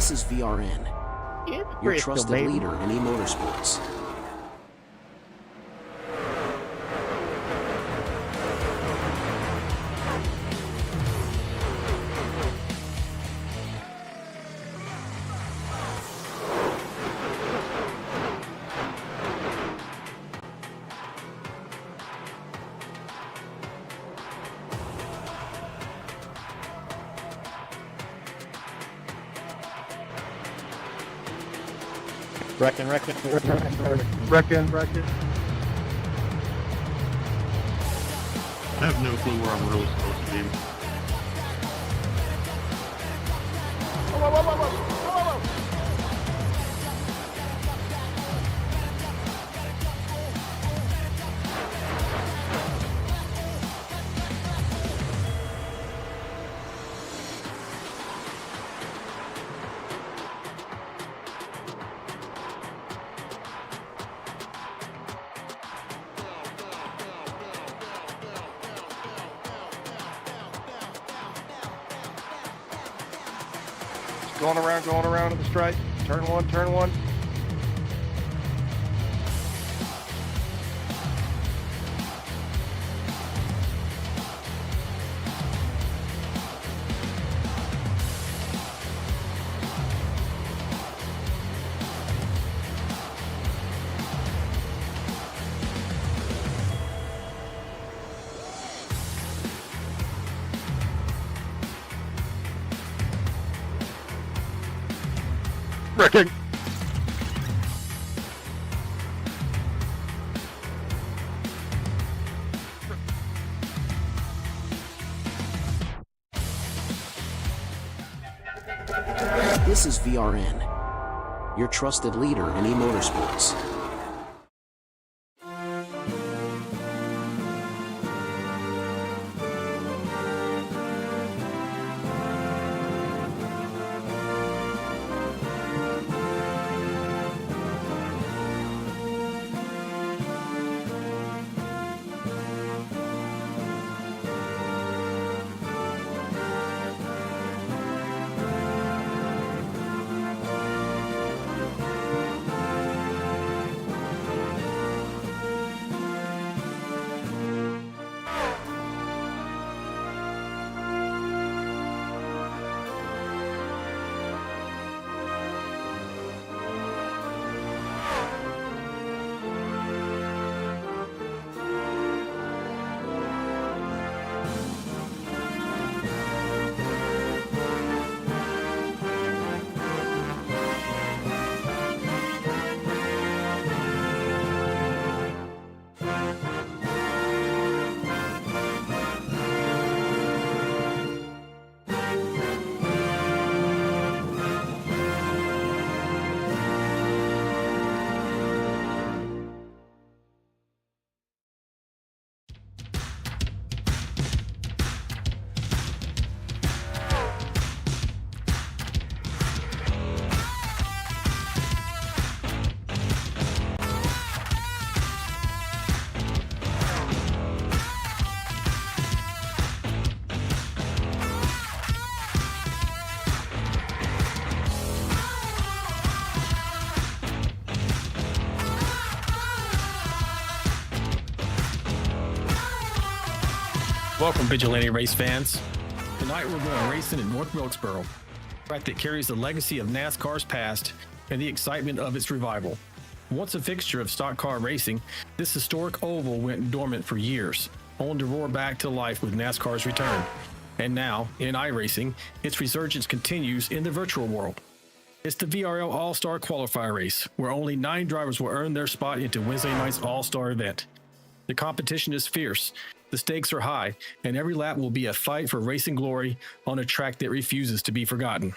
This is VRN, your trusted leader in e-motorsports. Wrecking. I have no clue where I'm really supposed to be. Going around at the stripe. Turn one. Wrecking. This is VRN, your trusted leader in e-motorsports. Welcome, Vigilante race fans. Tonight we're going racing in North Wilkesboro, a track that carries the legacy of NASCAR's past and the excitement of its revival. Once a fixture of stock car racing, this historic oval went dormant for years, only to roar back to life with NASCAR's return. And now, in iRacing, its resurgence continues in the virtual world. It's the VRL All-Star Qualifier race, where only 9 drivers will earn their spot into Wednesday night's All-Star event. The competition is fierce, the stakes are high, and every lap will be a fight for racing glory on a track that refuses to be forgotten.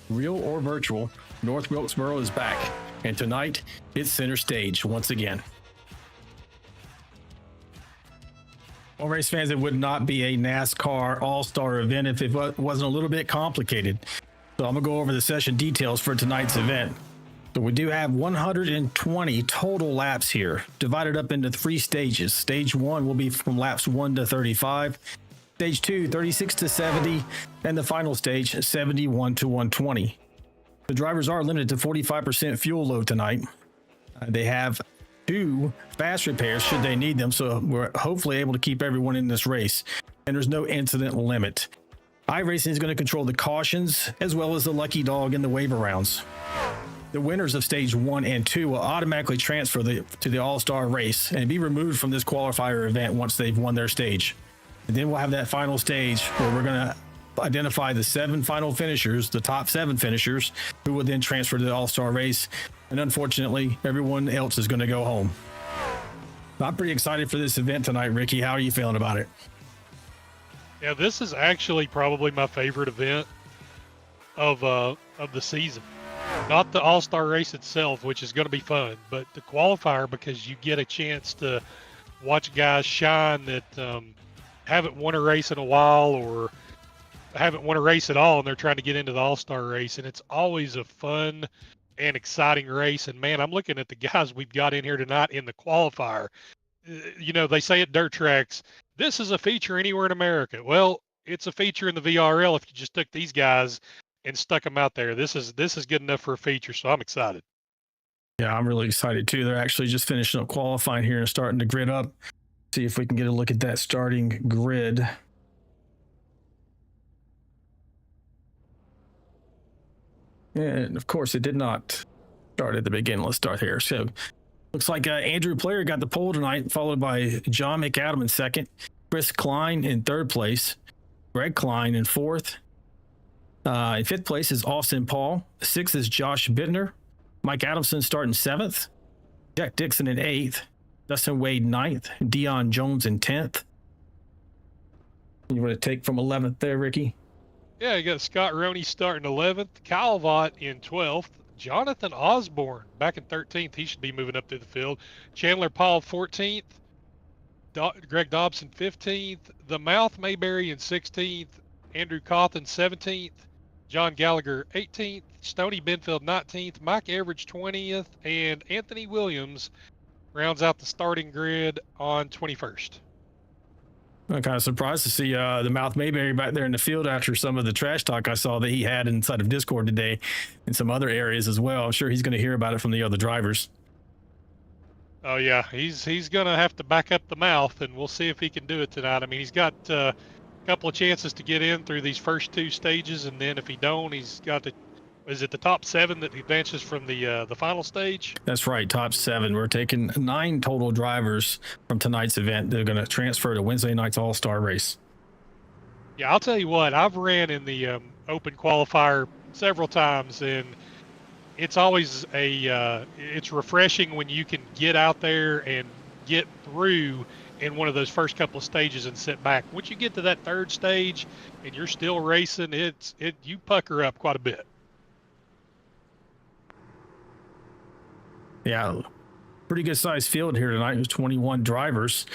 Real or virtual, North Wilkesboro is back, and tonight, it's center stage once again. Well, race fans, it would not be a NASCAR All-Star event if it wasn't a little bit complicated. So I'm going to go over the session details for tonight's event. So we do have 120 total laps here, divided up into 3 stages. Stage 1 will be from laps 1 to 35, stage 2, 36 to 70, and the final stage, 71 to 120. The drivers are limited to 45% fuel load tonight. They have 2 fast repairs should they need them, so we're hopefully able to keep everyone in this race. And there's no incident limit. iRacing is going to control the cautions as well as the lucky dog in the waiver rounds. The winners of stage 1 and 2 will automatically transfer to the all-star race and be removed from this qualifier event once they've won their stage. And then we'll have that final stage where we're going to identify the 7 final finishers, the top 7 finishers, who will then transfer to the all-star race. And unfortunately, everyone else is going to go home. I'm pretty excited for this event tonight, Ricky. How are you feeling about it? Yeah, this is actually probably my favorite event of the season. Not the All-Star race itself, which is going to be fun, but the qualifier, because you get a chance to watch guys shine that haven't won a race in a while or haven't won a race at all, and they're trying to get into the All-Star race. And it's always a fun and exciting race. And man, I'm looking at the guys we've got in here tonight in the qualifier. You know, they say at dirt tracks, this is a feature anywhere in America. Well, it's a feature in the VRL if you just took these guys and stuck them out there. This is good enough for a feature, so I'm excited. Yeah, I'm really excited too. They're actually just finishing up qualifying here and starting to grid up. See if we can get a look at that starting grid. And of course, it did not start at the beginning. Let's start here. So looks like Andrew Player got the pole tonight, followed by John McAdam in second, Chris Klein in third place, Greg Klein in fourth. In fifth place is Austin Paul. Sixth is Josh Bittner. Mike Adamson starting seventh. Jack Dixon in eighth. Dustin Wade ninth. Dion Jones in 10th. You want to take from 11th there, Ricky? Yeah, you got Scott Roney starting 11th. Kyle Vaught in 12th. Jonathan Osborne back in 13th. He should be moving up through the field. Chandler Paul 14th. Greg Dobson 15th. The Mouth Mayberry in 16th. Andrew Cawthon 17th. John Gallagher 18th. Stoney Benfield 19th. Mike Everidge 20th. And Anthony Williams rounds out the starting grid on 21st. I'm kind of surprised to see the Mouth Mayberry back there in the field after some of the trash talk I saw that he had inside of Discord today and some other areas as well. I'm sure he's going to hear about it from the other drivers. Oh, yeah. He's going to have to back up the Mouth, and we'll see if he can do it tonight. I mean, he's got a couple of chances to get in through these first 2 stages, and then if he don't, he's got to... Is it the top 7 that advances from the final stage? That's right, top 7. We're taking 9 total drivers from tonight's event. They're going to transfer to Wednesday night's All-Star race. Yeah, I'll tell you what. I've ran in the open qualifier several times, and it's always it's refreshing when you can get out there and get through in one of those first couple of stages and sit back. Once you get to that 3rd stage and you're still racing, you pucker up quite a bit. Yeah, pretty good sized field here tonight. There's 21 drivers.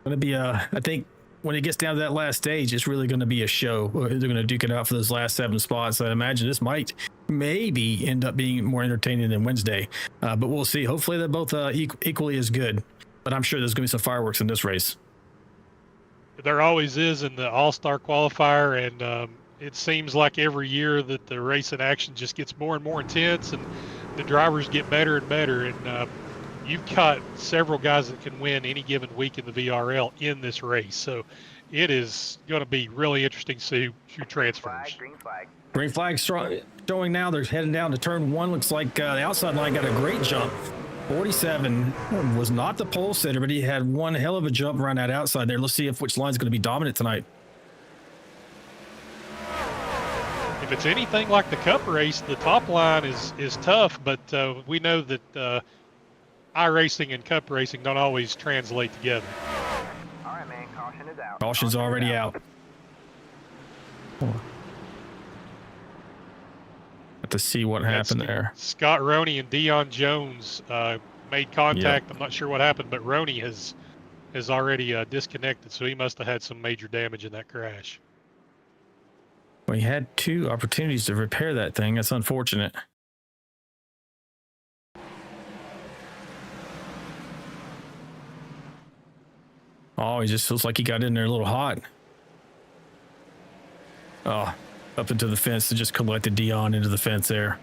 Going to be I think when it gets down to that last stage, it's really going to be a show. They're going to duke it out for those last 7 spots. I imagine this might maybe end up being more entertaining than Wednesday, but we'll see. Hopefully they're both equally as good, but I'm sure there's going to be some fireworks in this race. There always is in the All-Star qualifier, and it seems like every year that the racing action just gets more and more intense, and the drivers get better and better. And you've got several guys that can win any given week in the VRL in this race. So it is going to be really interesting to see who transfers. Green flag showing now. They're heading down to turn 1. Looks like the outside line got a great jump. 47 was not the pole sitter, but he had one hell of a jump around that outside there. Let's see which line's going to be dominant tonight. If it's anything like the Cup race, the top line is tough, but we know that iRacing and Cup racing don't always translate together. All right, man. Caution is out. Caution's already out. Have to see what happened there. Scott Roney and Dion Jones made contact. Yep. I'm not sure what happened, but Roney has already disconnected, so he must have had some major damage in that crash. We had 2 opportunities to repair that thing. That's unfortunate. Oh, he just feels like he got in there a little hot. Oh, up into the fence and just collected Dion into the fence there.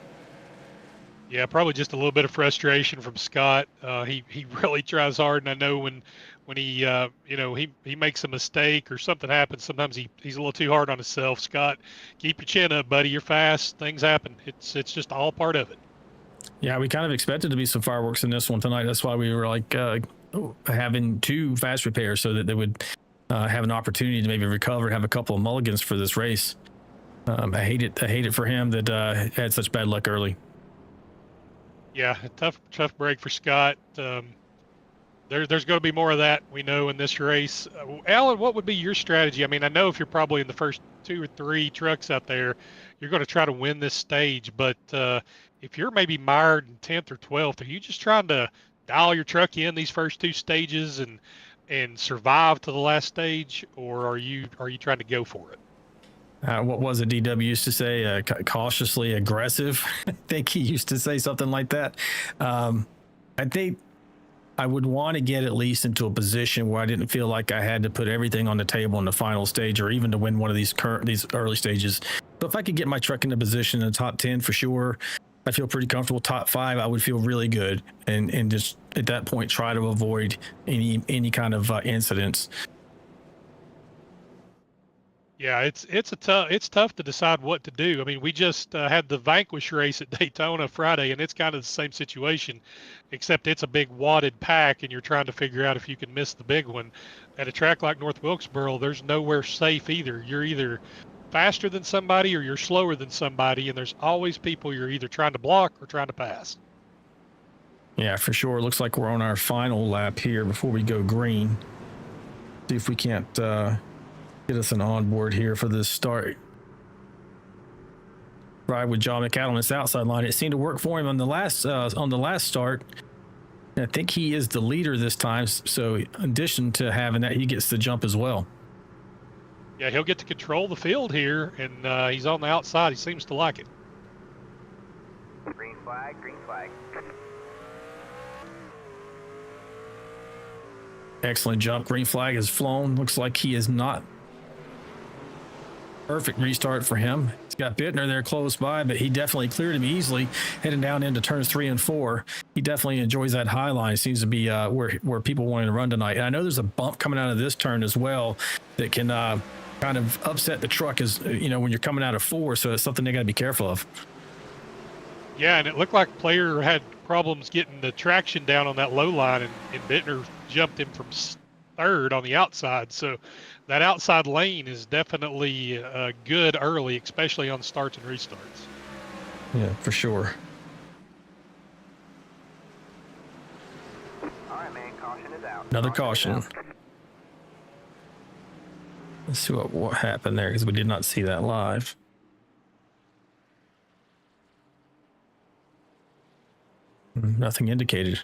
Yeah, probably just a little bit of frustration from Scott. He really tries hard, and I know when he he makes a mistake or something happens, sometimes he's a little too hard on himself. Scott, keep your chin up, buddy. You're fast. Things happen. It's just all part of it. Yeah, we kind of expected to be some fireworks in this one tonight. That's why we were like having 2 fast repairs so that they would have an opportunity to maybe recover, have a couple of mulligans for this race. I hate it for him that had such bad luck early. Yeah, a tough break for Scott. There's going to be more of that, we know, in this race. Alan, what would be your strategy? I mean, I know if you're probably in the first 2 or 3 trucks out there, you're going to try to win this stage. But if you're maybe mired in 10th or 12th, are you just trying to dial your truck in these first 2 stages and survive to the last stage, or are you trying to go for it? What was it DW used to say? Cautiously aggressive. I think he used to say something like that. I think I would want to get at least into a position where I didn't feel like I had to put everything on the table in the final stage or even to win one of these early stages. But if I could get my truck in a position in the top 10 for sure, I feel pretty comfortable. Top 5, I would feel really good, and just at that point try to avoid any kind of incidents. Yeah, it's tough to decide what to do. I mean, we just had the Vanquish race at Daytona Friday, and it's kind of the same situation, except it's a big wadded pack, and you're trying to figure out if you can miss the big one. At a track like North Wilkesboro, there's nowhere safe either. You're either faster than somebody or you're slower than somebody, and there's always people you're either trying to block or trying to pass. Yeah, for sure. It looks like we're on our final lap here before we go green. See if we can't get us an onboard here for this start. Ride with John McAdam on this outside line. It seemed to work for him on the last start. I think he is the leader this time. So in addition to having that, he gets the jump as well. Yeah, he'll get to control the field here, and he's on the outside. He seems to like it. Green flag, green flag. Excellent jump. Green flag has flown. Looks like he is not. Perfect restart for him. He's got Bittner there close by, but he definitely cleared him easily, heading down into turns 3 and 4. He definitely enjoys that high line. It seems to be where people wanting to run tonight. And I know there's a bump coming out of this turn as well that can kind of upset the truck as when you're coming out of 4. So it's something they got to be careful of. Yeah, and it looked like Player had problems getting the traction down on that low line, and Bittner jumped him from 3rd on the outside. So that outside lane is definitely good early, especially on starts and restarts. Yeah, for sure. All right, man. Caution is out. Another caution. Let's see what happened there because we did not see that live. Nothing indicated.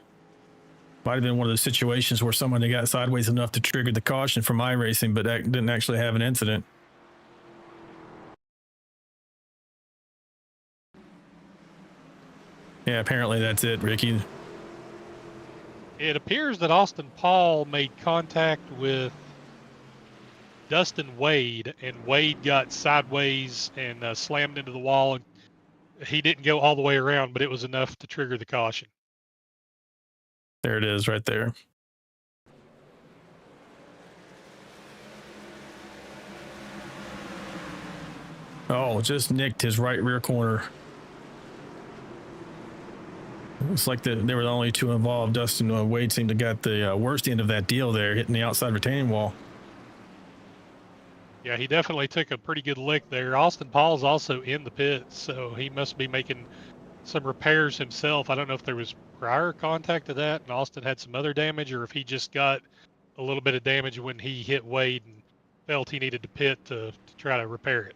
Might have been one of those situations where somebody got sideways enough to trigger the caution from iRacing, but that didn't actually have an incident. Yeah, apparently that's it, Ricky. It appears that Austin Paul made contact with Dustin Wade, and Wade got sideways and slammed into the wall, and he didn't go all the way around, but it was enough to trigger the caution. There it is right there. Oh, just nicked his right rear corner. Looks like they were the only 2 involved. Dustin Wade seemed to got the worst end of that deal there, hitting the outside retaining wall. Yeah, he definitely took a pretty good lick there. Austin Paul's also in the pits, so he must be making some repairs himself. I don't know if there was prior contact to that and Austin had some other damage, or if he just got a little bit of damage when he hit Wade and felt he needed to pit to try to repair it.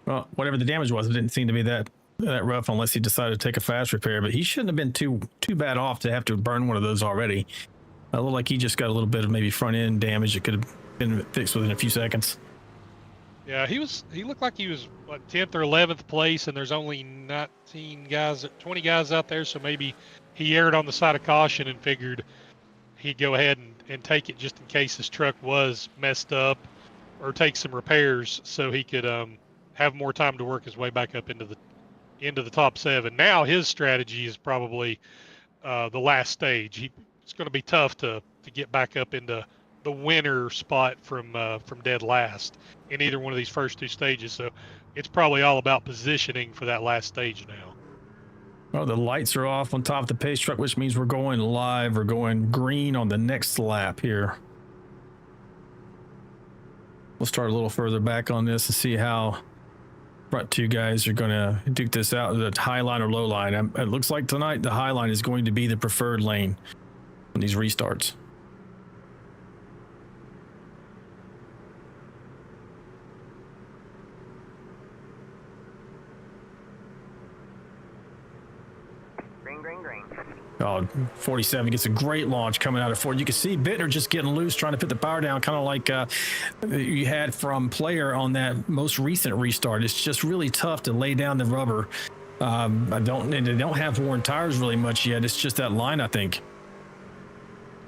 Well, whatever the damage was, it didn't seem to be that rough unless he decided to take a fast repair, but he shouldn't have been too bad off to have to burn one of those already. It looked like he just got a little bit of maybe front end damage that could have been fixed within a few seconds. Yeah, he looked like he was, 10th or 11th place, and there's only 20 guys out there, so maybe he erred on the side of caution and figured he'd go ahead and take it just in case his truck was messed up, or take some repairs so he could have more time to work his way back up into the top 7. Now his strategy is probably the last stage. It's going to be tough to get back up into the winner spot from dead last in either one of these first 2 stages. So it's probably all about positioning for that last stage now. Oh, the lights are off on top of the pace truck, which means we're going live. We're going green on the next lap here. We'll start a little further back on this and see how front 2 guys are going to duke this out. The high line or low line. It looks like tonight the high line is going to be the preferred lane on these restarts. Green. Oh, 47 gets a great launch coming out of Ford. You can see Bittner just getting loose, trying to put the power down, kind of like you had from Player on that most recent restart. It's just really tough to lay down the rubber. They don't have worn tires really much yet. It's just that line, I think.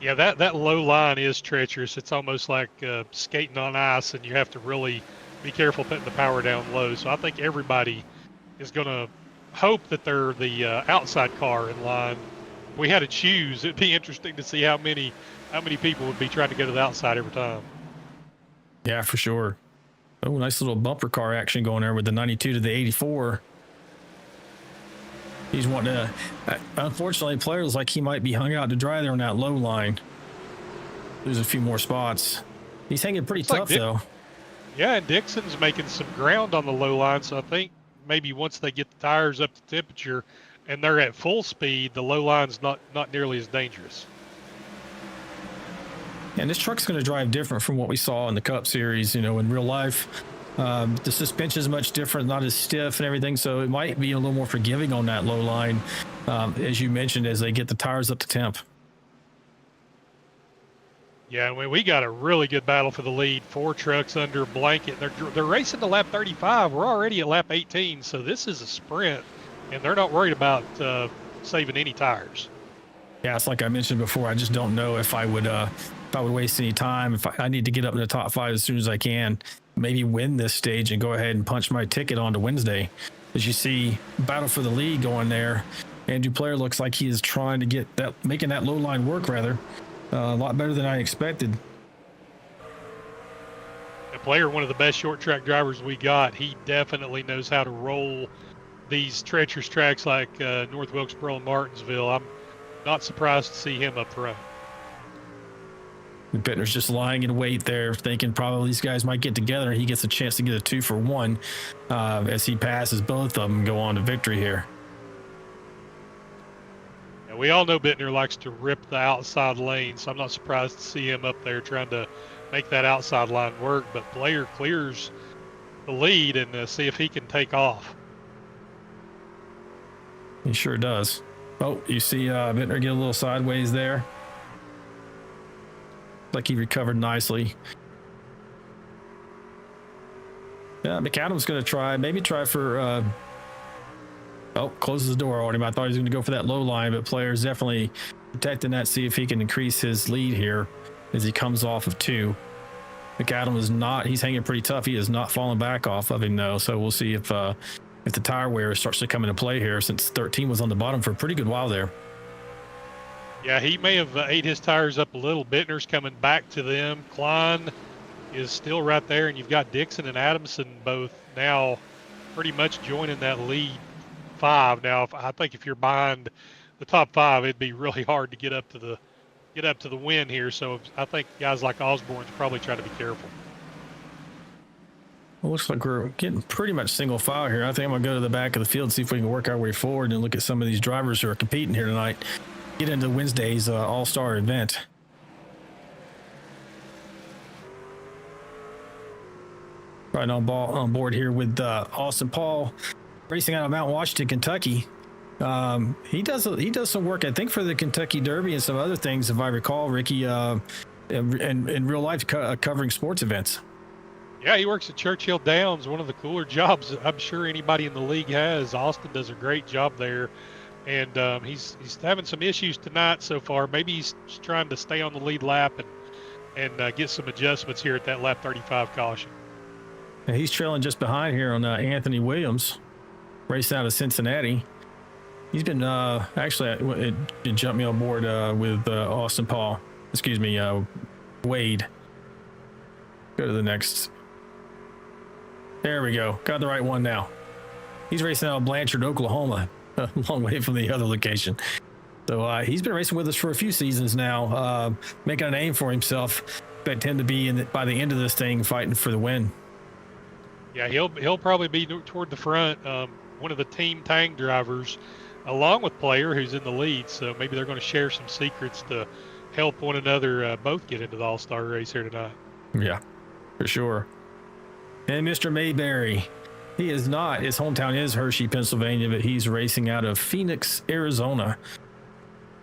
Yeah, that low line is treacherous. It's almost like skating on ice, and you have to really be careful putting the power down low. So I think everybody is going to hope that they're the outside car in line. If we had to choose, it'd be interesting to see how many people would be trying to go to the outside every time. Yeah, for sure. Oh, nice little bumper car action going there with the 92 to the 84. He's wanting to, unfortunately, players like he might be hung out to dry there on that low line. Lose a few more spots. He's hanging pretty tough, though. Yeah, and Dixon's making some ground on the low line, so I think maybe once they get the tires up to temperature and they're at full speed, the low line's not nearly as dangerous. And this truck's going to drive different from what we saw in the Cup Series, in real life. The suspension is much different, not as stiff and everything, so it might be a little more forgiving on that low line, as you mentioned, as they get the tires up to temp. Yeah, we got a really good battle for the lead. 4 trucks under a blanket. They're racing to lap 35. We're already at lap 18, so this is a sprint, and they're not worried about saving any tires. Yeah, it's like I mentioned before. I just don't know if I would waste any time. If I need to get up in the top 5 as soon as I can, maybe win this stage and go ahead and punch my ticket on to Wednesday. As you see, battle for the lead going there. Andrew Player looks like he is trying to get that, making that low line work rather. A lot better than I expected. The Player, one of the best short track drivers we got. He definitely knows how to roll these treacherous tracks like North Wilkesboro and Martinsville. I'm not surprised to see him up front. Bittner's just lying in wait there, thinking probably these guys might get together. He gets a chance to get a 2 for 1 as he passes both of them and go on to victory here. Yeah, we all know Bittner likes to rip the outside lane, so I'm not surprised to see him up there trying to make that outside line work. But Player clears the lead and see if he can take off. He sure does. Oh, you see Bittner get a little sideways there. Like he recovered nicely. Yeah, McAdams going to try for closes the door on him. I thought he was going to go for that low line, but Player's definitely protecting that, see if he can increase his lead here as he comes off of 2. McAdams is not, he's hanging pretty tough. He is not falling back off of him though, so we'll see if the tire wear starts to come into play here, since 13 was on the bottom for a pretty good while there. Yeah, he may have ate his tires up a little. Bittner's coming back to them. Klein is still right there, and you've got Dixon and Adamson both now pretty much joining that lead 5. Now, I think if you're behind the top 5, it'd be really hard to get up to the win here. So I think guys like Osborne's probably trying to be careful. Well, looks like we're getting pretty much single file here. I think I'm going to go to the back of the field, see if we can work our way forward and look at some of these drivers who are competing here tonight. Get into Wednesday's All-Star event. Right on board here with Austin Paul, racing out of Mount Washington, Kentucky. He does some work, I think, for the Kentucky Derby and some other things, if I recall, Ricky, in real life covering sports events. Yeah, he works at Churchill Downs, one of the cooler jobs I'm sure anybody in the league has. Austin does a great job there. And he's having some issues tonight so far. Maybe he's trying to stay on the lead lap and get some adjustments here at that lap 35 caution. And he's trailing just behind here on Anthony Williams, racing out of Cincinnati. He's been actually it jumped me on board with Austin Paul. Excuse me, Wade. Go to the next. There we go. Got the right one now. He's racing out of Blanchard, Oklahoma, a long way from the other location. So he's been racing with us for a few seasons now, making a name for himself. Expect him to be by the end of this thing fighting for the win. Yeah, he'll probably be toward the front. One of the team Tang drivers, along with Player, who's in the lead. So maybe they're going to share some secrets to help one another both get into the All-Star race here tonight. Yeah, for sure. And Mr. Mayberry, he is not. His hometown is Hershey, Pennsylvania, but he's racing out of Phoenix, Arizona.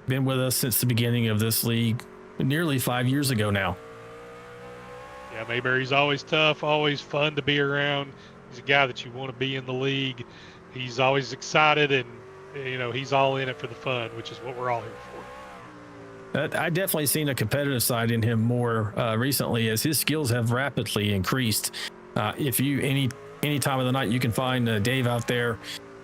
Been with us since the beginning of this league, nearly 5 years ago now. Yeah, Mayberry's always tough, always fun to be around. He's a guy that you want to be in the league. He's always excited, and he's all in it for the fun, which is what we're all here for. I definitely seen a competitive side in him more recently, as his skills have rapidly increased. If you any time of the night you can find Dave out there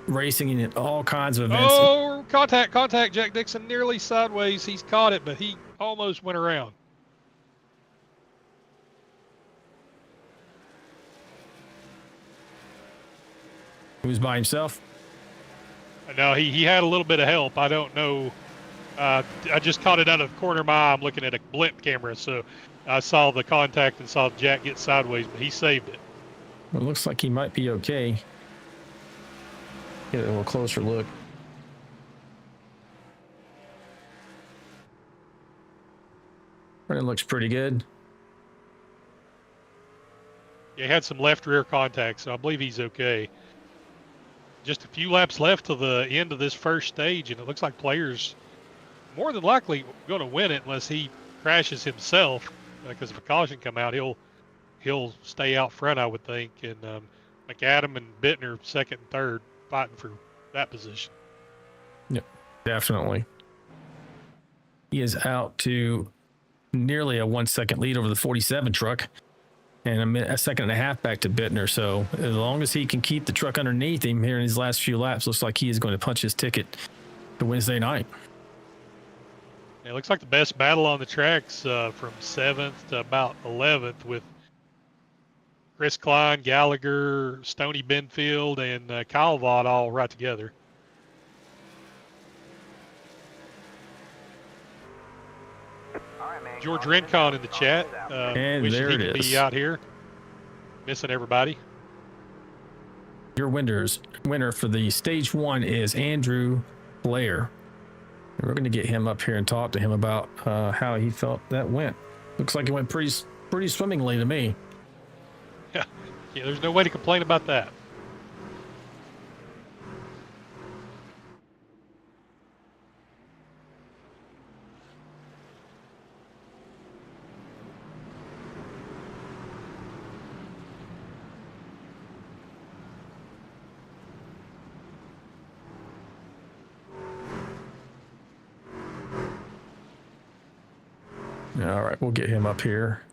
racing in all kinds of events. Oh, contact! Jack Dixon nearly sideways. He's caught it, but he almost went around. He was by himself. No, he had a little bit of help. I don't know. I just caught it out of the corner of my eye. I'm looking at a blimp camera, so I saw the contact and saw Jack get sideways, but he saved it. It looks like he might be okay. Get a little closer look. It looks pretty good. Yeah, he had some left rear contact, so I believe he's okay. Just a few laps left to the end of this first stage, and it looks like Player's more than likely going to win it unless he crashes himself, because if a caution come out, he'll stay out front, I would think. And McAdam and Bittner second and third, fighting for that position. Yep, definitely. He is out to nearly a 1 second lead over the 47 truck, and a second and a half back to Bittner. So as long as he can keep the truck underneath him here in his last few laps, looks like he is going to punch his ticket to Wednesday night. It looks like the best battle on the tracks from 7th to about 11th, with Chris Klein, Gallagher, Stoney Benfield, and Kyle Vaught all right together. George Rincon in the chat. And wishing there he it could is. be out here, missing everybody. Your winner for the stage one is Andrew Blair. And we're going to get him up here and talk to him about how he felt that went. Looks like it went pretty swimmingly to me. Yeah, there's no way to complain about that. All right, we'll get him up here.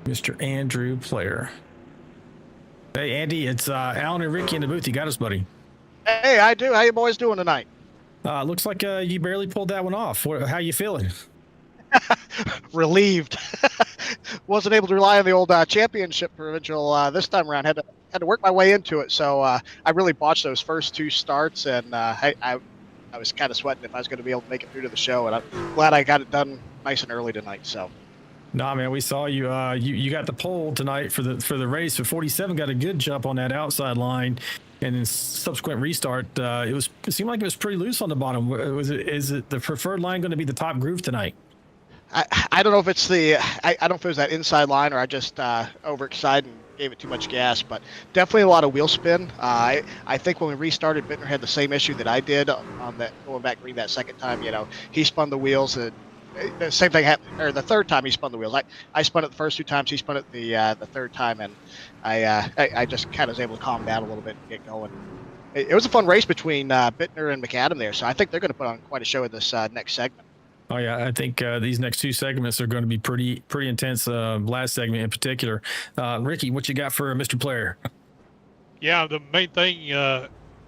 Mr. Andrew Player. Hey, Andy, it's Alan and Ricky in the booth. You got us, buddy. Hey, I do. How you boys doing tonight? Looks like you barely pulled that one off. How you feeling? Relieved. Wasn't able to rely on the old championship provincial this time around. Had to work my way into it. So I really botched those first two starts, and I was kind of sweating if I was going to be able to make it through to the show. And I'm glad I got it done nice and early tonight. So. Nah, man, we saw you. You got the pole tonight for the race. But 47 got a good jump on that outside line, and in subsequent restart, it seemed like it was pretty loose on the bottom. Is it the preferred line going to be the top groove tonight? I don't know if it's I don't know if it was that inside line or I just overexcited and gave it too much gas, but definitely a lot of wheel spin. I think when we restarted, Bittner had the same issue that I did on that going back green that second time. He spun the wheels, and the same thing happened. Or the third time he spun the wheels. I spun it the first two times. He spun it the third time, and I just kind of was able to calm down a little bit and get going. It was a fun race between Bittner and McAdam there, so I think they're going to put on quite a show in this next segment. Oh yeah, I think these next two segments are going to be pretty intense. Last segment in particular. Ricky, what you got for Mr. Player? Yeah, the main thing,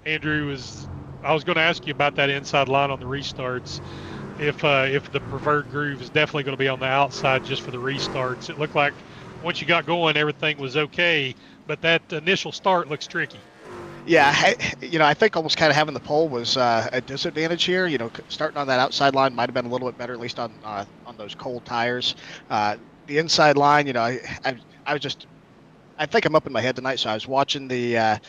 Andrew, is I was going to ask you about that inside line on the restarts. If the preferred groove is definitely going to be on the outside just for the restarts. It looked like once you got going, everything was okay, but that initial start looks tricky. Yeah, I think almost kind of having the pole was a disadvantage here. Starting on that outside line might have been a little bit better, at least on those cold tires. The inside line, I was just, I think I'm up in my head tonight, so I was watching the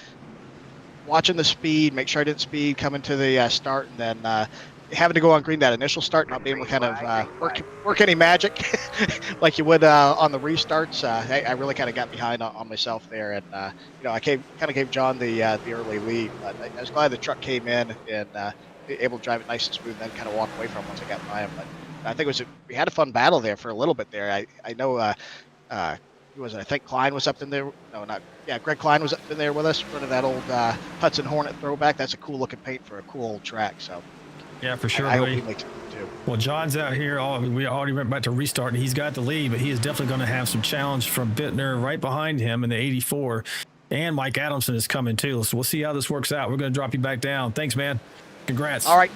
speed, make sure I didn't speed coming to the start, and then having to go on green that initial start, not being able to kind of work any magic like you would on the restarts. I really kind of got behind on myself there, and I kind of gave John the early lead, but I was glad the truck came in and able to drive it nice and smooth, and then kind of walk away from it once I got by him. But I think we had a fun battle there for a little bit there. I know. Who was it? I think Klein was up in there. No, not. Yeah, Greg Klein was up in there with us, front of that old Hudson Hornet throwback. That's a cool looking paint for a cool old track. So. Yeah, for sure. I hope he makes it too. Well, John's out here. We already went back to restart, and he's got the lead, but he is definitely going to have some challenge from Bittner right behind him in the 84. And Mike Adamson is coming too. So we'll see how this works out. We're going to drop you back down. Thanks, man. Congrats. All right.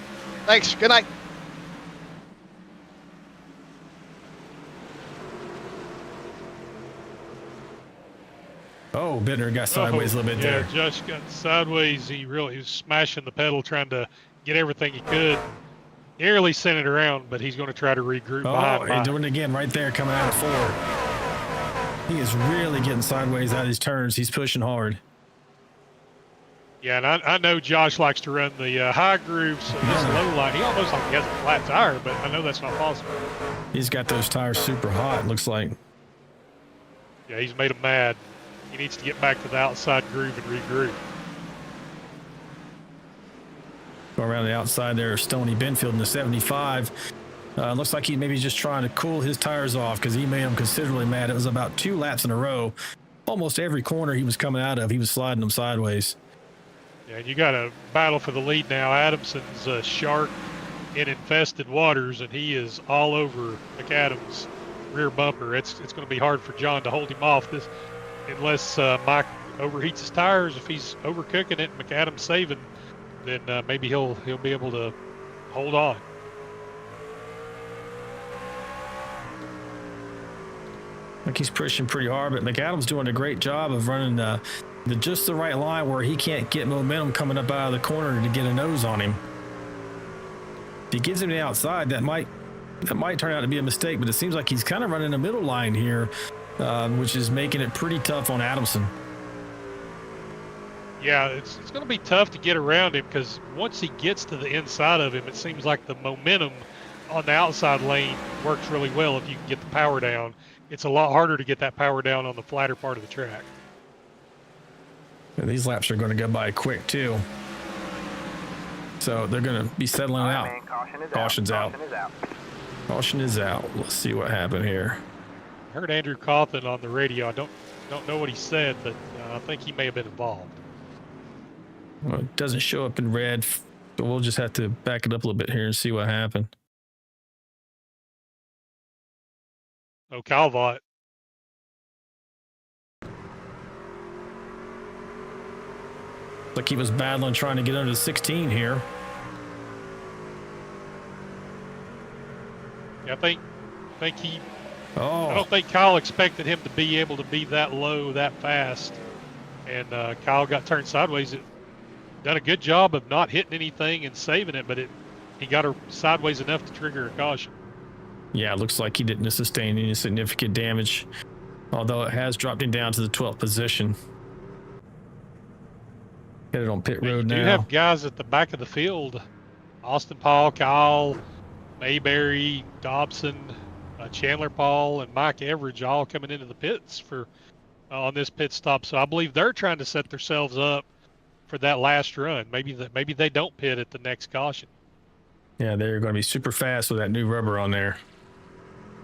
Thanks. Good night. Oh, Bittner got sideways a little bit there. Yeah, Josh got sideways. He was smashing the pedal, trying to get everything he could. Nearly sent it around, but he's going to try to regroup behind. Oh, he's doing it again right there, coming out of 4. He is really getting sideways out of his turns. He's pushing hard. Yeah, and I know Josh likes to run the high grooves, so this low line. He almost like he has a flat tire, but I know that's not possible. He's got those tires super hot, looks like. Yeah, he's made him mad. He needs to get back to the outside groove and regroup. Go around the outside there, Stoney Benfield in the 75. Looks like he maybe just trying to cool his tires off because he made him considerably mad. It was about 2 laps in a row. Almost every corner he was coming out of, he was sliding them sideways. Yeah, you got a battle for the lead now. Adamson's a shark in infested waters, and he is all over McAdams' rear bumper. It's going to be hard for John to hold him off this unless Mike overheats his tires. If he's overcooking it and McAdams saving, then maybe he'll be able to hold on. I think he's pushing pretty hard, but McAdams doing a great job of running just the right line where he can't get momentum coming up out of the corner to get a nose on him. If he gives him the outside, that might turn out to be a mistake, but it seems like he's kind of running a middle line here, which is making it pretty tough on Adamson. Yeah, it's going to be tough to get around him because once he gets to the inside of him, it seems like the momentum on the outside lane works really well if you can get the power down. It's a lot harder to get that power down on the flatter part of the track. And these laps are going to go by quick too. So they're going to be settling out. Man, Caution's out. Caution is out. Let's see what happened here. I heard Andrew Cawthon on the radio. I don't know what he said, but I think he may have been involved. Well, it doesn't show up in red, so we'll just have to back it up a little bit here and see what happened. Oh, Calvot. Like he was battling, trying to get under the 16 here. Yeah, I think he. Oh. I don't think Kyle expected him to be able to be that low, that fast, and Kyle got turned sideways. Done a good job of not hitting anything and saving it, but he got her sideways enough to trigger a caution. Yeah, it looks like he didn't sustain any significant damage, although it has dropped him down to the 12th position. Headed on pit road now. You have guys at the back of the field: Austin Paul, Kyle, Mayberry, Dobson, Chandler Paul, and Mike Everidge all coming into the pits for on this pit stop. So I believe they're trying to set themselves up for that last run. Maybe they don't pit at the next caution. Yeah, they're going to be super fast with that new rubber on there.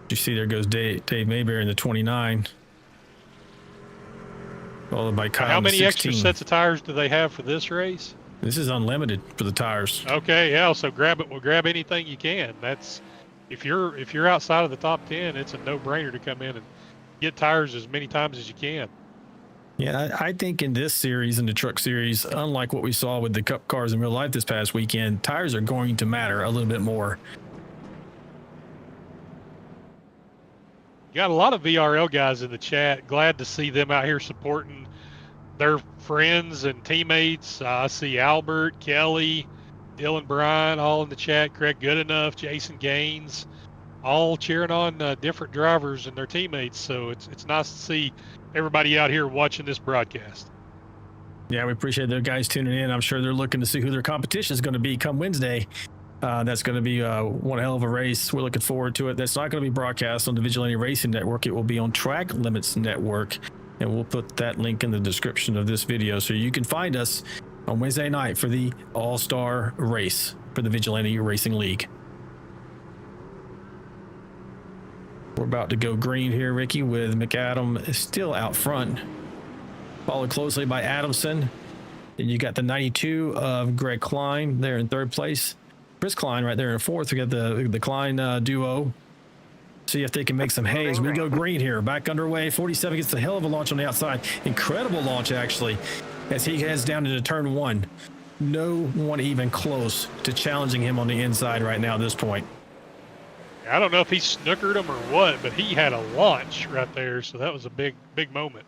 You see, there goes Dave Mayberry in the 29. Followed by Kyle. How many 16. extra sets of tires do they have for this race? This is unlimited for the tires. Okay, yeah. So grab it. Well, grab anything you can. That's if you're outside of the top 10, it's a no-brainer to come in and get tires as many times as you can. Yeah, I think in this series, in the truck series, unlike what we saw with the Cup cars in real life this past weekend, tires are going to matter a little bit more. Got a lot of VRL guys in the chat. Glad to see them out here supporting their friends and teammates. I see Albert, Kelly, Dylan Bryan all in the chat. Craig Goodenough, Jason Gaines, all cheering on different drivers and their teammates. So it's nice to see everybody out here watching this broadcast. Yeah, we appreciate their guys tuning in. I'm sure they're looking to see who their competition is going to be come Wednesday. That's going to be one hell of a race. We're looking forward to it. That's not going to be broadcast on the Vigilante Racing Network. It will be on Track Limits Network, and we'll put that link in the description of this video so you can find us on Wednesday night for the All-Star race for the Vigilante Racing League. We're about to go green here, Ricky, with McAdam still out front, followed closely by Adamson. Then you got the 92 of Greg Klein there in third place. Chris Klein right there in fourth. We got the Klein duo. See if they can make some hay as we go green here. Back underway. 47 gets a hell of a launch on the outside. Incredible launch, actually, as he heads down into turn one. No one even close to challenging him on the inside right now at this point. I don't know if he snookered him or what, but he had a launch right there, so that was a big moment.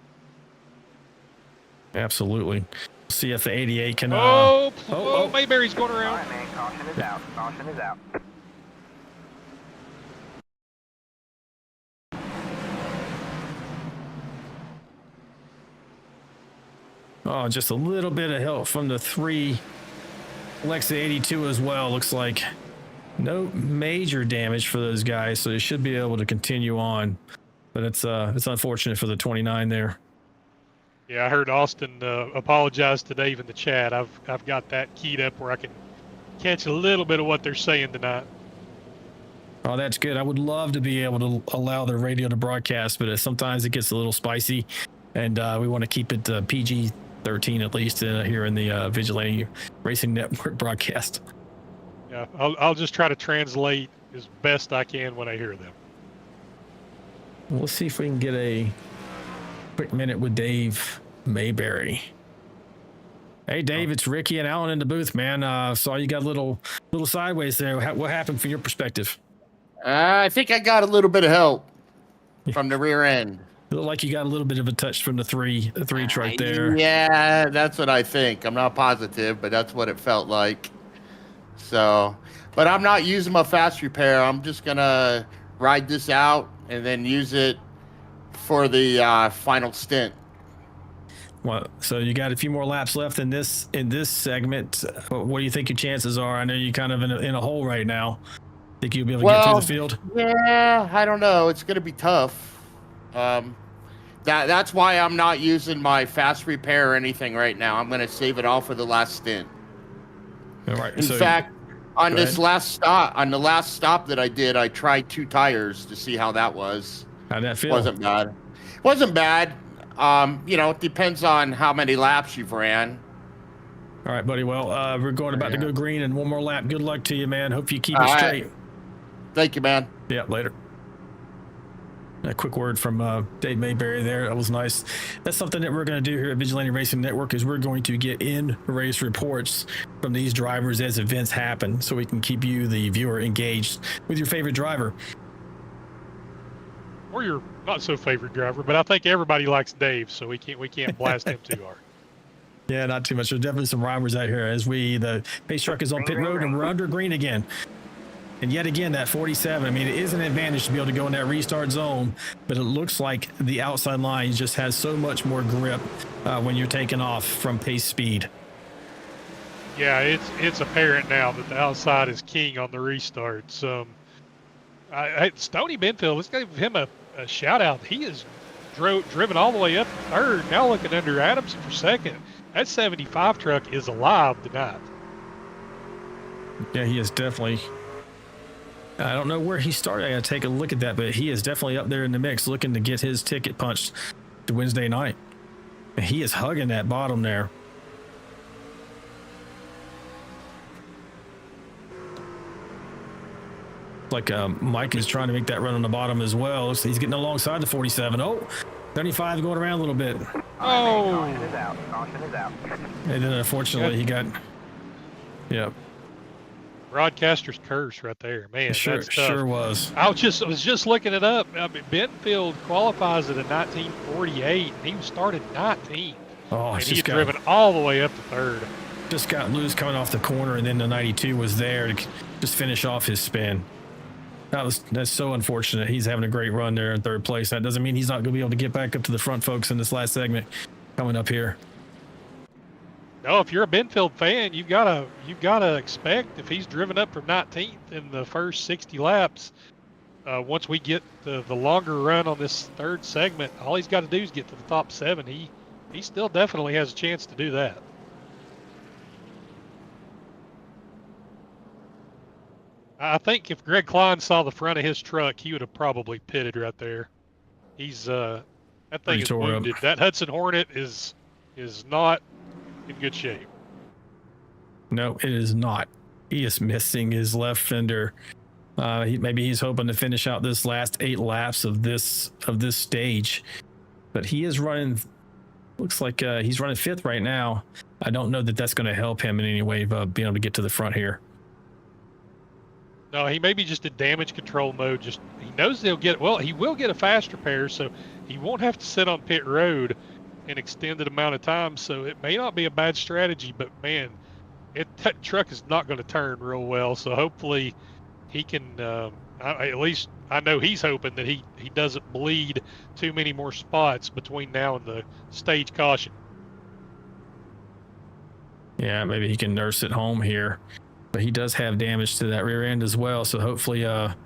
Absolutely. See if the 88 can. Mayberry's going All around. right, man. Caution is out. Caution is out. Oh, just a little bit of help from the 3 Alexa 82 as well. Looks like no major damage for those guys, so they should be able to continue on. But it's unfortunate for the 29 there. Yeah, I heard Austin apologize to Dave in the chat. I've got that keyed up where I can catch a little bit of what they're saying tonight. Oh, that's good. I would love to be able to allow the radio to broadcast, but sometimes it gets a little spicy, and we want to keep it PG-13 at least here in the Vigilante Racing Network broadcast. Yeah, I'll just try to translate as best I can when I hear them. We'll see if we can get a quick minute with Dave Mayberry. Hey, Dave, it's Ricky and Alan in the booth, man. Saw you got a little sideways there. What happened from your perspective? I think I got a little bit of help from the rear end. It looked like you got a little bit of a touch from the three truck there. Yeah, that's what I think. I'm not positive, but that's what it felt like. So, but I'm not using my fast repair. I'm just gonna ride this out and then use it for the final stint. Well, so you got a few more laps left in this segment. What do you think your chances are? I know you're kind of in a hole right now. Think you'll be able to get through the field? Yeah, I don't know. It's going to be tough. That's why I'm not using my fast repair or anything right now. I'm going to save it all for the last stint. All right. In fact, on the last stop that I did, I tried 2 tires to see how that was. How'd that feel? Wasn't bad. It depends on how many laps you've ran. All right, buddy. Well, we're about to go green and one more lap. Good luck to you, man. Hope you keep it straight. Thank you, man. Yeah, later. A quick word from Dave Mayberry there. That was nice. That's something that we're going to do here at Vigilante Racing Network is we're going to get in-race reports from these drivers as events happen so we can keep you, the viewer, engaged with your favorite driver. Or your not so favorite driver, but I think everybody likes Dave, so we can't blast him too hard. Yeah, not too much. There's definitely some rivals out here as the pace truck is on pit road and we're under green again. And yet again, that 47, I mean, it is an advantage to be able to go in that restart zone, but it looks like the outside line just has so much more grip when you're taking off from pace speed. Yeah, it's apparent now that the outside is king on the restarts. Stoney Benfield, let's give him a shout out. He is driven all the way up to third, now looking under Adamson for second. That 75 truck is alive tonight. Yeah, he is definitely. I don't know where he started. I got to take a look at that, but he is definitely up there in the mix looking to get his ticket punched to Wednesday night. And he is hugging that bottom there. Like Mike is trying to make that run on the bottom as well. Looks like he's getting alongside the 47. Oh, 75 going around a little bit. Oh! Caution is out. Caution is out. And then unfortunately he got, yeah. Broadcaster's curse right there, man. Sure, that's tough. sure was. I was just looking it up. I mean, Benfield qualifies at a 1948, and he started 19th. Oh, and he had driven all the way up to third. Just got loose coming off the corner, and then the 92 was there to just finish off his spin. That's so unfortunate. He's having a great run there in third place. That doesn't mean he's not going to be able to get back up to the front, folks, in this last segment coming up here. No, if you're a Benfield fan, you've gotta expect if he's driven up from 19th in the first 60 laps. Once we get the longer run on this third segment, all he's got to do is get to the top 7. He still definitely has a chance to do that. I think if Greg Klein saw the front of his truck, he would have probably pitted right there. He's that thing is wounded. That Hudson Hornet is not in good shape. No, it is not. He is missing his left fender. Maybe he's hoping to finish out this last 8 laps of this stage, but he is running. Looks like he's running 5th right now. I don't know that that's going to help him in any way of being able to get to the front here. No, he may be just in damage control mode. Just he knows he will get a fast repair, so he won't have to sit on pit road an extended amount of time. So it may not be a bad strategy, but man, that truck is not going to turn real well. So hopefully he can. At least I know he's hoping that he doesn't bleed too many more spots between now and the stage caution. Yeah, maybe he can nurse it home here. But he does have damage to that rear end as well, so hopefully that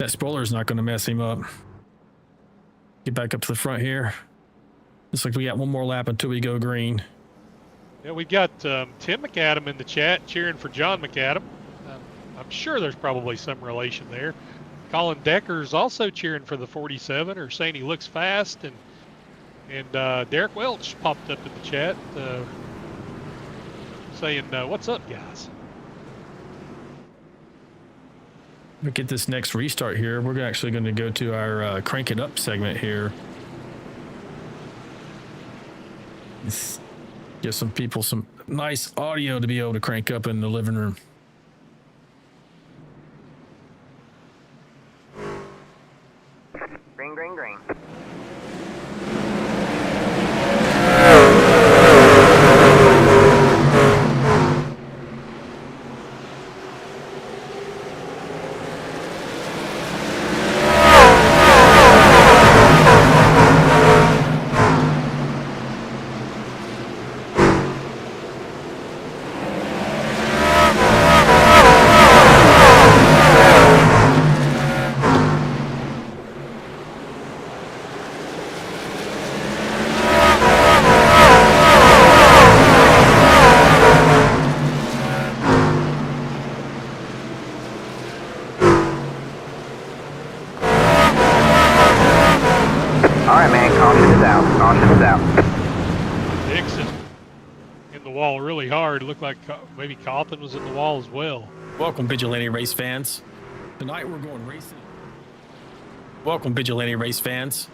spoiler is not going to mess him up. Get back up to the front here. Looks like we got one more lap until we go green. Yeah, we've got Tim McAdam in the chat cheering for John McAdam. I'm sure there's probably some relation there. Colin Decker's also cheering for the 47, or saying he looks fast, and Derek Welch popped up in the chat saying, "What's up, guys?" We get this next restart here. We're actually going to go to our crank it up segment here. Let's give some people some nice audio to be able to crank up in the living room. Green, green, green. Alright, man, caution is out. Caution is out. Dixon in the wall really hard. It looked like maybe Cawthon was in the wall as well. Welcome, Vigilante race fans. Tonight we're going racing. Welcome, Vigilante race fans.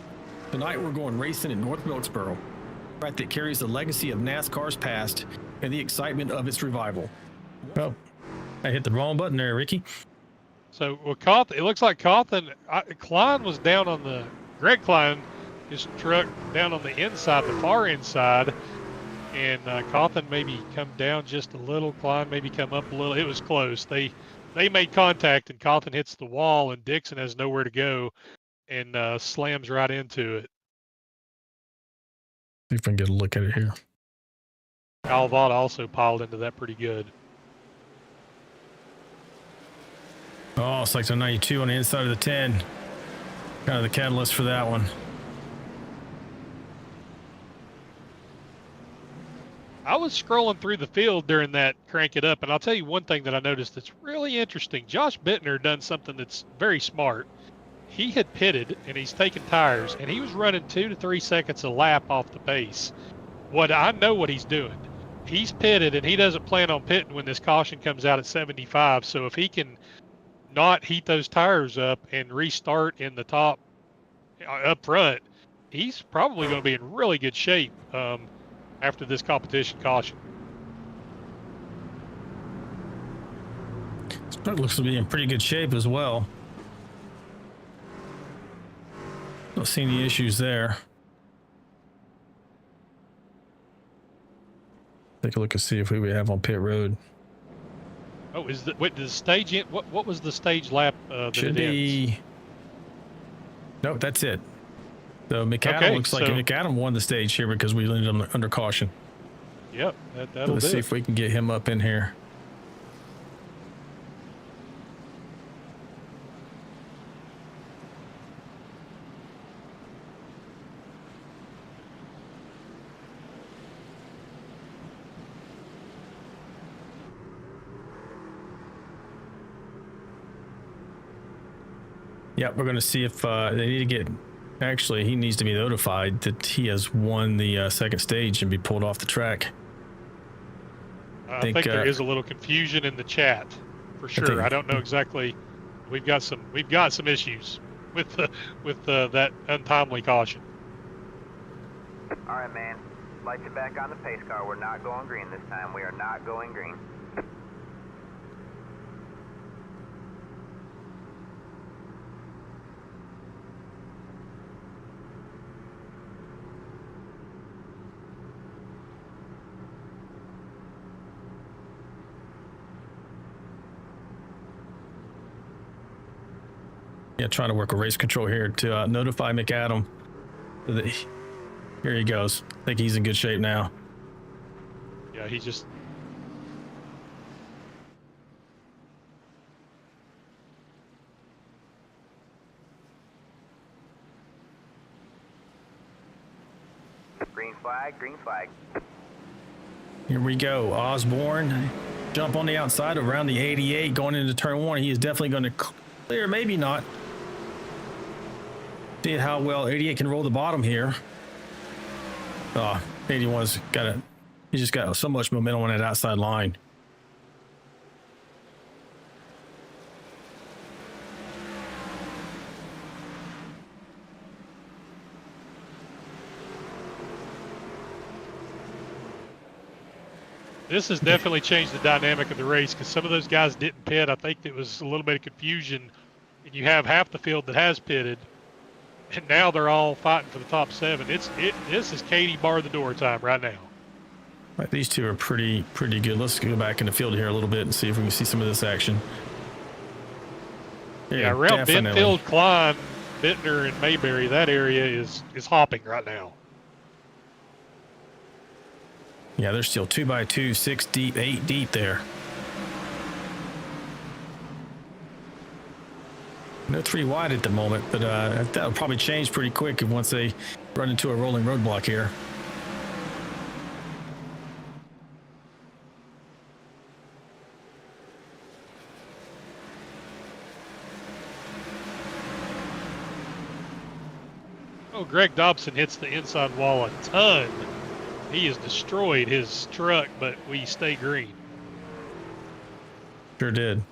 Tonight we're going racing in North Wilkesboro, a track that carries the legacy of NASCAR's past and the excitement of its revival. Oh, I hit the wrong button there, Ricky. So, it looks like Cawthon, Klein was down on the, Greg Klein, his truck down on the inside, the far inside, and Cawthon maybe come down just a little, Klein maybe come up a little. It was close. They made contact, and Cawthon hits the wall, and Dixon has nowhere to go and slams right into it. See if I can get a look at it here. Kyle Vaught also piled into that pretty good. Oh, it's like the 92 on the inside of the 10. Kind of the catalyst for that one. I was scrolling through the field during that crank it up, and I'll tell you one thing that I noticed that's really interesting. Josh Bittner done something that's very smart. He had pitted, and he's taken tires, and he was running 2 to 3 seconds a lap off the pace. I know what he's doing. He's pitted, and he doesn't plan on pitting when this caution comes out at 75. So if he can not heat those tires up and restart in the top up front, he's probably going to be in really good shape after this competition caution. It looks to be in pretty good shape as well. Don't see any issues there. Take a look and see if we have on pit road. Oh, wait, the stage in? What was the stage lap? That Should be. Nope, that's it. So McAdam looks like McAdam won the stage here because we landed under caution. Yep, that'll Let's see if we can get him up in here. Yeah, we're going to see if they need to get. Actually, he needs to be notified that he has won the second stage and be pulled off the track. I think there is a little confusion in the chat, for sure. I don't know exactly. We've got some issues with that untimely caution. All right, man. Light you back on the pace car. We're not going green this time. We are not going green. Yeah, trying to work a race control here to notify McAdam. Here he goes. I think he's in good shape now. Yeah, he just. Green flag, green flag. Here we go. Osborne, jump on the outside around the 88 going into turn 1. He is definitely going to clear, maybe not. See how well 88 can roll the bottom here. 81's got it. He's just got so much momentum on that outside line. This has definitely changed the dynamic of the race because some of those guys didn't pit. I think there was a little bit of confusion, and you have half the field that has pitted. And now they're all fighting for the top 7. This is Katie bar the door time right now. Right, these two are pretty good. Let's go back in the field here a little bit and see if we can see some of this action. Yeah, around Benfield, Klein, Bittner, and Mayberry, that area is hopping right now. Yeah, they're still 2x2, 6 deep, 8 deep there. No 3 wide at the moment, but that'll probably change pretty quick once they run into a rolling roadblock here. Oh, Greg Dobson hits the inside wall a ton. He has destroyed his truck, but we stay green. Sure did.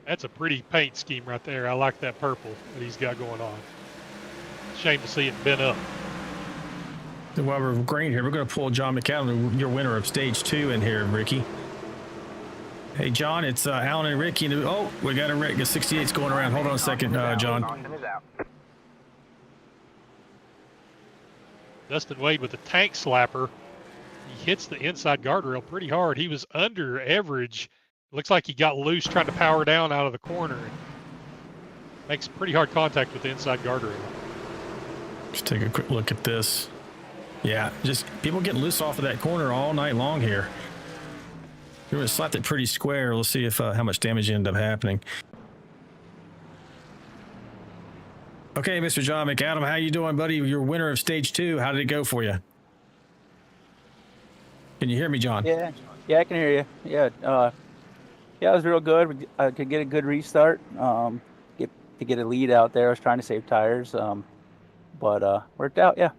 That's a pretty paint scheme right there. I like that purple that he's got going on. Shame to see it bent up. So while we're green here, we're going to pull John McAdam, your winner of stage 2 in here, Ricky. Hey, John, it's Alan and Ricky. Oh, we got a 68's going around. Hold on a second, John. Dustin Wade with a tank slapper. He hits the inside guardrail pretty hard. He was under average. Looks like he got loose trying to power down out of the corner. Makes pretty hard contact with the inside guardrail. Just take a quick look at this. Yeah, just people getting loose off of that corner all night long here. We were slapped it pretty square. Let's see if how much damage ended up happening. Okay, Mr. John McAdam, how you doing, buddy? You're winner of stage 2. How did it go for you? Can you hear me, John? Yeah, I can hear you. Yeah, it was real good. I could get a good restart. Get a lead out there. I was trying to save tires, but worked out. Yeah.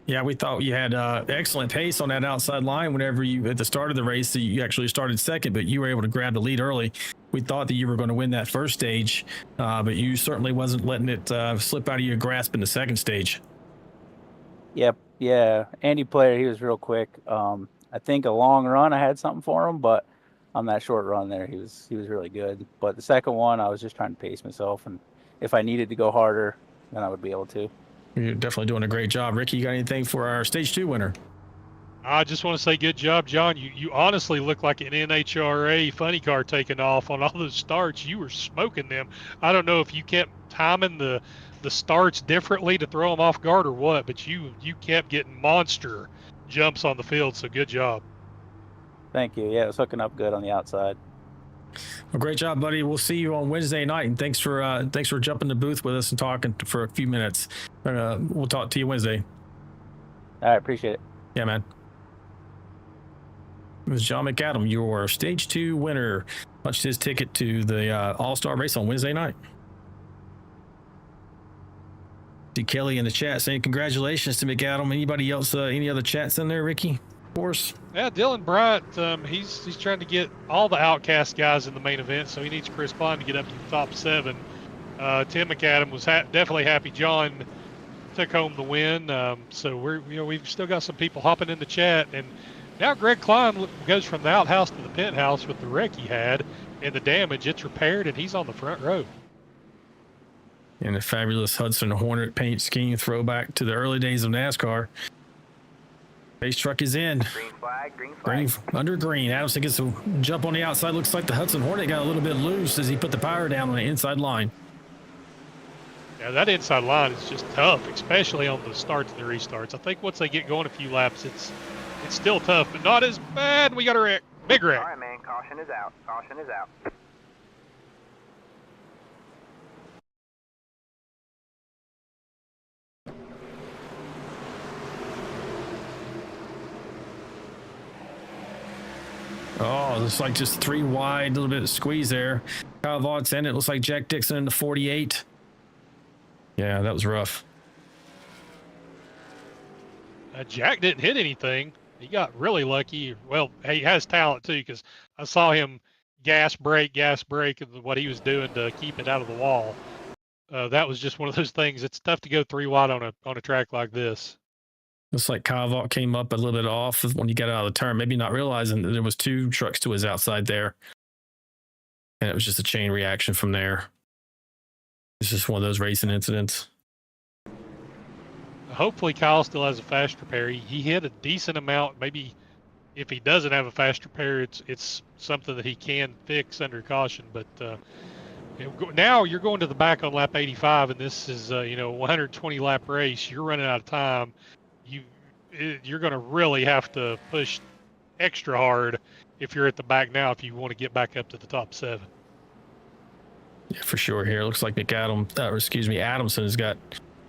Yeah, we thought you had excellent pace on that outside line whenever you, at the start of the race, you actually started second, but you were able to grab the lead early. We thought that you were going to win that first stage, but you certainly wasn't letting it slip out of your grasp in the second stage. Yep. Yeah. Andy Player, he was real quick. I think a long run, I had something for him, but on that short run there, he was really good. But the second one, I was just trying to pace myself, and if I needed to go harder, then I would be able to. You're definitely doing a great job. Ricky, you got anything for our stage 2 winner? I just want to say good job, John. You honestly look like an NHRA funny car taking off on all those starts. You were smoking them. I don't know if you kept timing the starts differently to throw them off guard or what, but you kept getting monster jumps on the field, so good job. Thank you. Yeah, it was hooking up good on the outside. Well, great job, buddy. We'll see you on Wednesday night, and thanks for jumping the booth with us and talking for a few minutes. We'll talk to you Wednesday. All right, appreciate it. Yeah, man. It was John McAdam, your stage 2 winner. Punched his ticket to the All-Star race on Wednesday night. See Kelly in the chat saying congratulations to McAdam. Anybody else? Any other chats in there, Ricky? Of course. Yeah, Dylan Bryant, he's trying to get all the Outcast guys in the main event, so he needs Chris Pine to get up to the top 7. Tim McAdam was definitely happy John took home the win. So we've still got some people hopping in the chat, and now Greg Klein goes from the outhouse to the penthouse with the wreck he had and the damage. It's repaired, and he's on the front row. And a fabulous Hudson Hornet paint scheme throwback to the early days of NASCAR. Race truck is in. Green flag, green flag. Under green. Adamson gets a jump on the outside. Looks like the Hudson Hornet got a little bit loose as he put the power down on the inside line. Yeah, that inside line is just tough, especially on the starts and the restarts. I think once they get going a few laps, it's still tough, but not as bad. We got a wreck. Big wreck. All right, man. Caution is out. Caution is out. Oh, looks like just 3 wide, a little bit of squeeze there. Kyle Vaught's in it. Looks like Jack Dixon in the 48. Yeah, that was rough. Jack didn't hit anything. He got really lucky. Well, he has talent too, because I saw him gas brake, and what he was doing to keep it out of the wall. That was just one of those things. It's tough to go 3 wide on a track like this. Looks like Kyle Vaught came up a little bit off when he got out of the turn, maybe not realizing that there was 2 trucks to his outside there. And it was just a chain reaction from there. It's just one of those racing incidents. Hopefully Kyle still has a fast repair. He hit a decent amount. Maybe if he doesn't have a fast repair, it's something that he can fix under caution. But now you're going to the back on lap 85, and this is 120 lap race. You're running out of time. You're going to really have to push extra hard if you're at the back now if you want to get back up to the top 7. Yeah, for sure. Here it looks like Adamson has got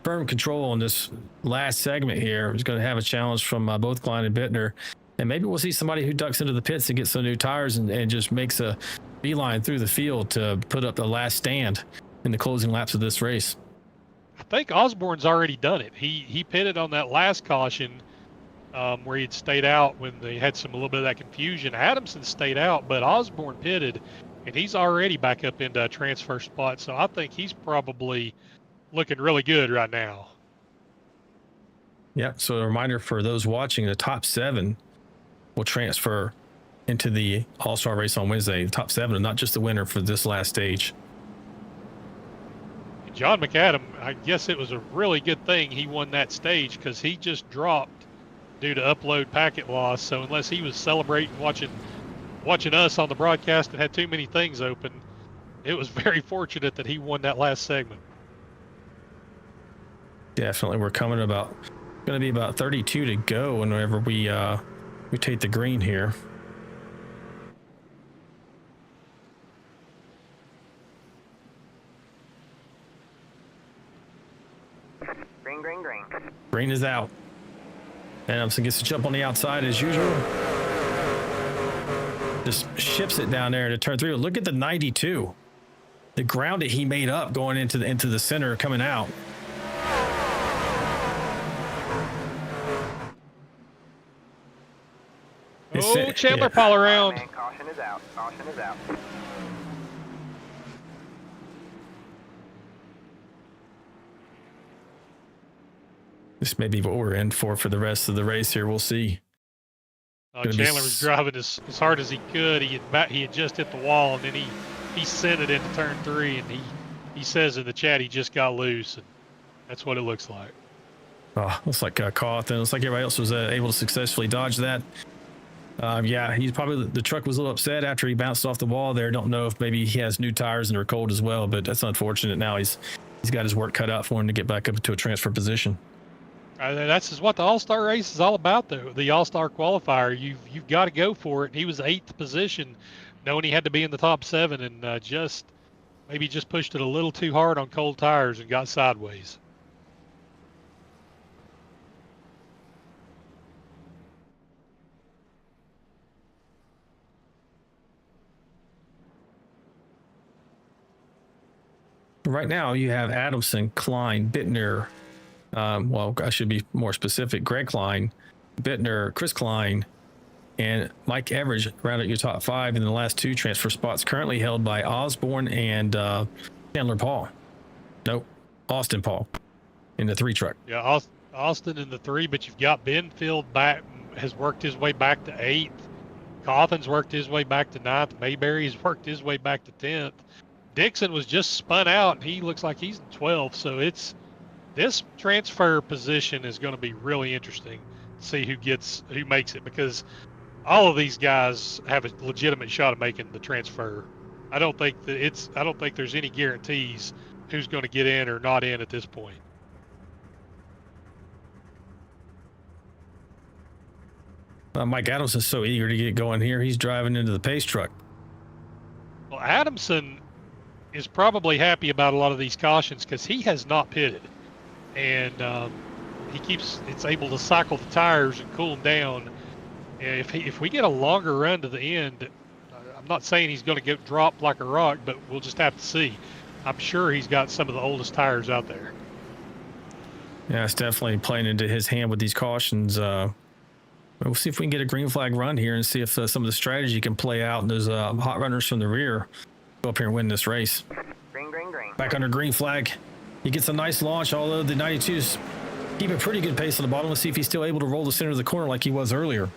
firm control on this last segment here. He's going to have a challenge from both Klein and Bittner, and maybe we'll see somebody who ducks into the pits and gets some new tires and just makes a beeline through the field to put up the last stand in the closing laps of this race. I think Osborne's already done it. He pitted on that last caution where he'd stayed out when they had a little bit of that confusion. Adamson stayed out, but Osborne pitted, and he's already back up into a transfer spot. So I think he's probably looking really good right now. Yeah, so a reminder for those watching, the top 7 will transfer into the All-Star race on Wednesday. The top 7 are not just the winner for this last stage. John McAdam, I guess it was a really good thing he won that stage because he just dropped due to upload packet loss. So unless he was celebrating watching us on the broadcast and had too many things open, it was very fortunate that he won that last segment. Definitely. We're going to be about 32 to go whenever we take the green here. Green. Green is out. Adamson gets to jump on the outside as usual. Just ships it down there to turn 3. Look at the 92. The ground that he made up going into the center coming out. Oh, Chandler Paul around. Man, caution is out. Caution is out. This may be what we're in for the rest of the race here. We'll see. Chandler was driving as hard as he could. He had just hit the wall, and then he sent it into turn 3, and he says in the chat he just got loose, and that's what it looks like. Oh, looks like Cawthon. Looks like everybody else was able to successfully dodge that. Yeah, he's probably, the truck was a little upset after he bounced off the wall there. Don't know if maybe he has new tires and they're cold as well, but that's unfortunate. Now he's got his work cut out for him to get back up to a transfer position. That's just what the All-Star race is all about, though. The All-Star qualifier, you've got to go for it. He was 8th position, knowing he had to be in the top 7, and maybe just pushed it a little too hard on cold tires and got sideways. Right now, you have Adamson, Klein, Bittner. Well, I should be more specific. Greg Klein, Bittner, Chris Klein, and Mike Everidge round out your top 5 in the last 2 transfer spots, currently held by Osborne and Chandler Paul. Nope, Austin Paul in the 3 truck. Yeah, Austin in the 3, but you've got Benfield back, has worked his way back to 8th. Cawthon's worked his way back to 9th. Mayberry's worked his way back to 10th. Dixon was just spun out, and he looks like he's in 12th. So this transfer position is going to be really interesting to see who makes it, because all of these guys have a legitimate shot at making the transfer. I don't think there's any guarantees who's going to get in or not in at this point. Mike Adams is so eager to get going here. He's driving into the pace truck. Well, Adamson is probably happy about a lot of these cautions because he has not pitted, and it's able to cycle the tires and cool them down. And if we get a longer run to the end, I'm not saying he's going to get dropped like a rock, but we'll just have to see. I'm sure he's got some of the oldest tires out there. Yeah, it's definitely playing into his hand with these cautions. We'll see if we can get a green flag run here and see if some of the strategy can play out, and those hot runners from the rear go up here and win this race. Green, green, green. Back under green flag. He gets a nice launch, although the 92s keep a pretty good pace on the bottom. Let's see if he's still able to roll the center of the corner like he was earlier.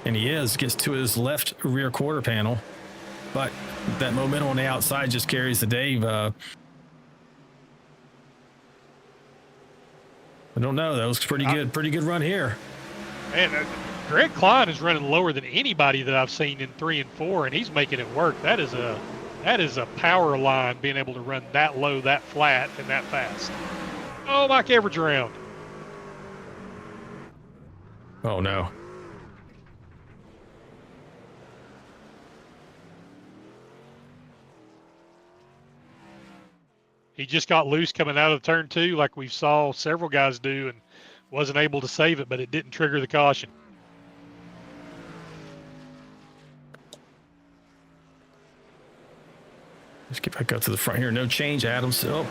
And he gets to his left rear quarter panel, but that momentum on the outside just carries the day. I don't know. That was pretty good run here. Man, Greg Klein is running lower than anybody that I've seen in 3 and 4, and he's making it work. That is a power line, being able to run that low, that flat, and that fast. Oh, Mike Everidge around. Oh no. He just got loose coming out of turn 2, like we saw several guys do, and wasn't able to save it, but it didn't trigger the caution. Let's get back up to the front here. No change, Adams. Oh.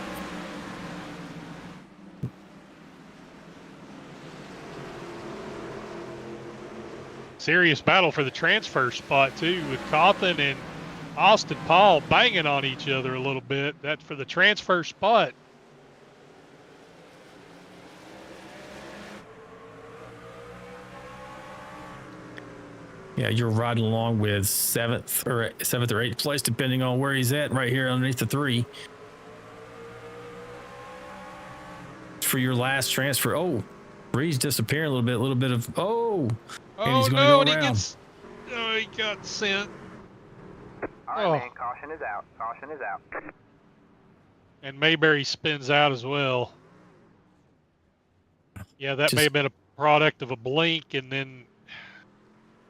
Serious battle for the transfer spot, too, with Cawthon and Austin Paul banging on each other a little bit. That's for the transfer spot. Yeah, you're riding along with seventh or 8th place, depending on where he's at, right here underneath the 3. For your last transfer. Oh, Reed's disappearing a little bit of, and he's going to go around. He got sent. All right, man, caution is out. Caution is out. And Mayberry spins out as well. Yeah, that may have been a product of a blink, and then...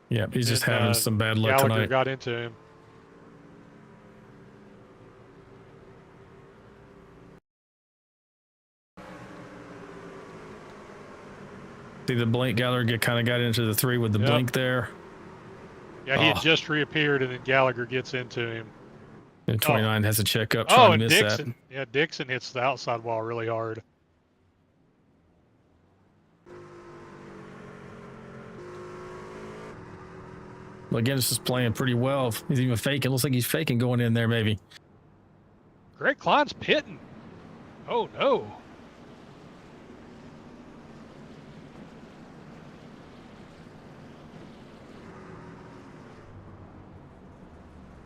Yeah, he's just having some bad luck Gallagher tonight. got into him. See the blink, Gallagher kind of got into the 3 with the blink there. Yeah, he had just reappeared, and then Gallagher gets into him. And 29 has a check up. And miss Dixon. That. Yeah, Dixon hits the outside wall really hard. McGinnis is playing pretty well. He's even faking. Looks like he's faking going in there, maybe. Greg Klein's pitting. Oh, no.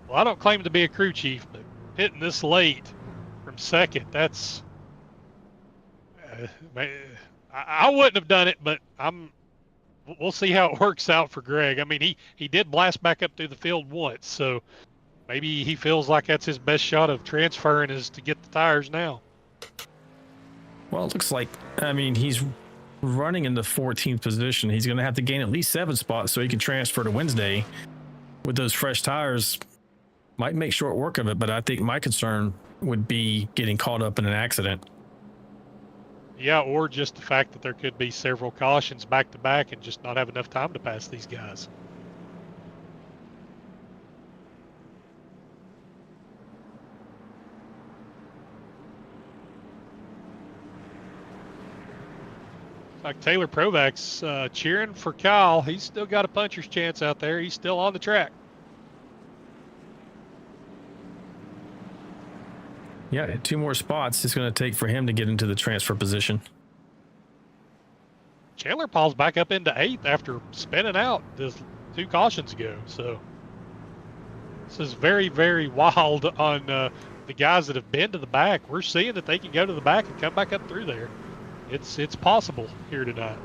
Well, I don't claim to be a crew chief, but hitting this late from second, that's... I wouldn't have done it, but we'll see how it works out for Greg. I mean, he did blast back up through the field once, so maybe he feels like that's his best shot of transferring is to get the tires now. Well, it looks like, I mean, he's running in the 14th position. He's going to have to gain at least 7 spots so he can transfer to Wednesday. With those fresh tires, might make short work of it, but I think my concern would be getting caught up in an accident. Yeah, or just the fact that there could be several cautions back to back and just not have enough time to pass these guys. Like Taylor Provak's cheering for Kyle. He's still got a puncher's chance out there. He's still on the track. Yeah, 2 more spots it's going to take for him to get into the transfer position. Chandler Paul's back up into 8th after spinning out just 2 cautions ago. So this is very, very wild on the guys that have been to the back. We're seeing that they can go to the back and come back up through there. It's possible here tonight.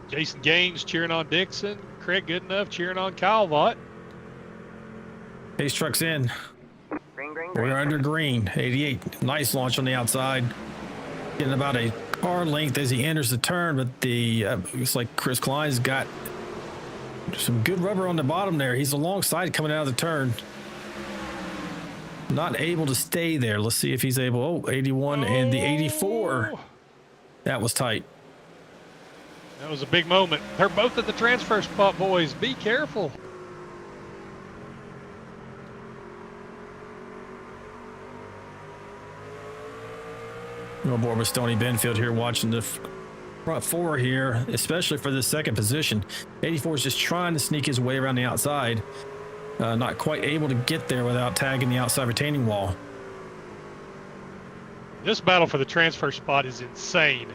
Jason Gaines cheering on Dixon. Craig Goodenough cheering on Kyle Vaught. Pace truck's in. Green, green, We're green. under green. 88. Nice launch on the outside. Getting about a car length as he enters the turn, but the looks like Chris Klein's got some good rubber on the bottom there. He's alongside coming out of the turn. Not able to stay there. Let's see if he's able. Oh, 81 and the 84. That was tight. That was a big moment. They're both at the transfer spot, boys. Be careful. On board with Stoney Benfield here watching the front 4 here, especially for the second position. 84 is just trying to sneak his way around the outside. Not quite able to get there without tagging the outside retaining wall. This battle for the transfer spot is insane.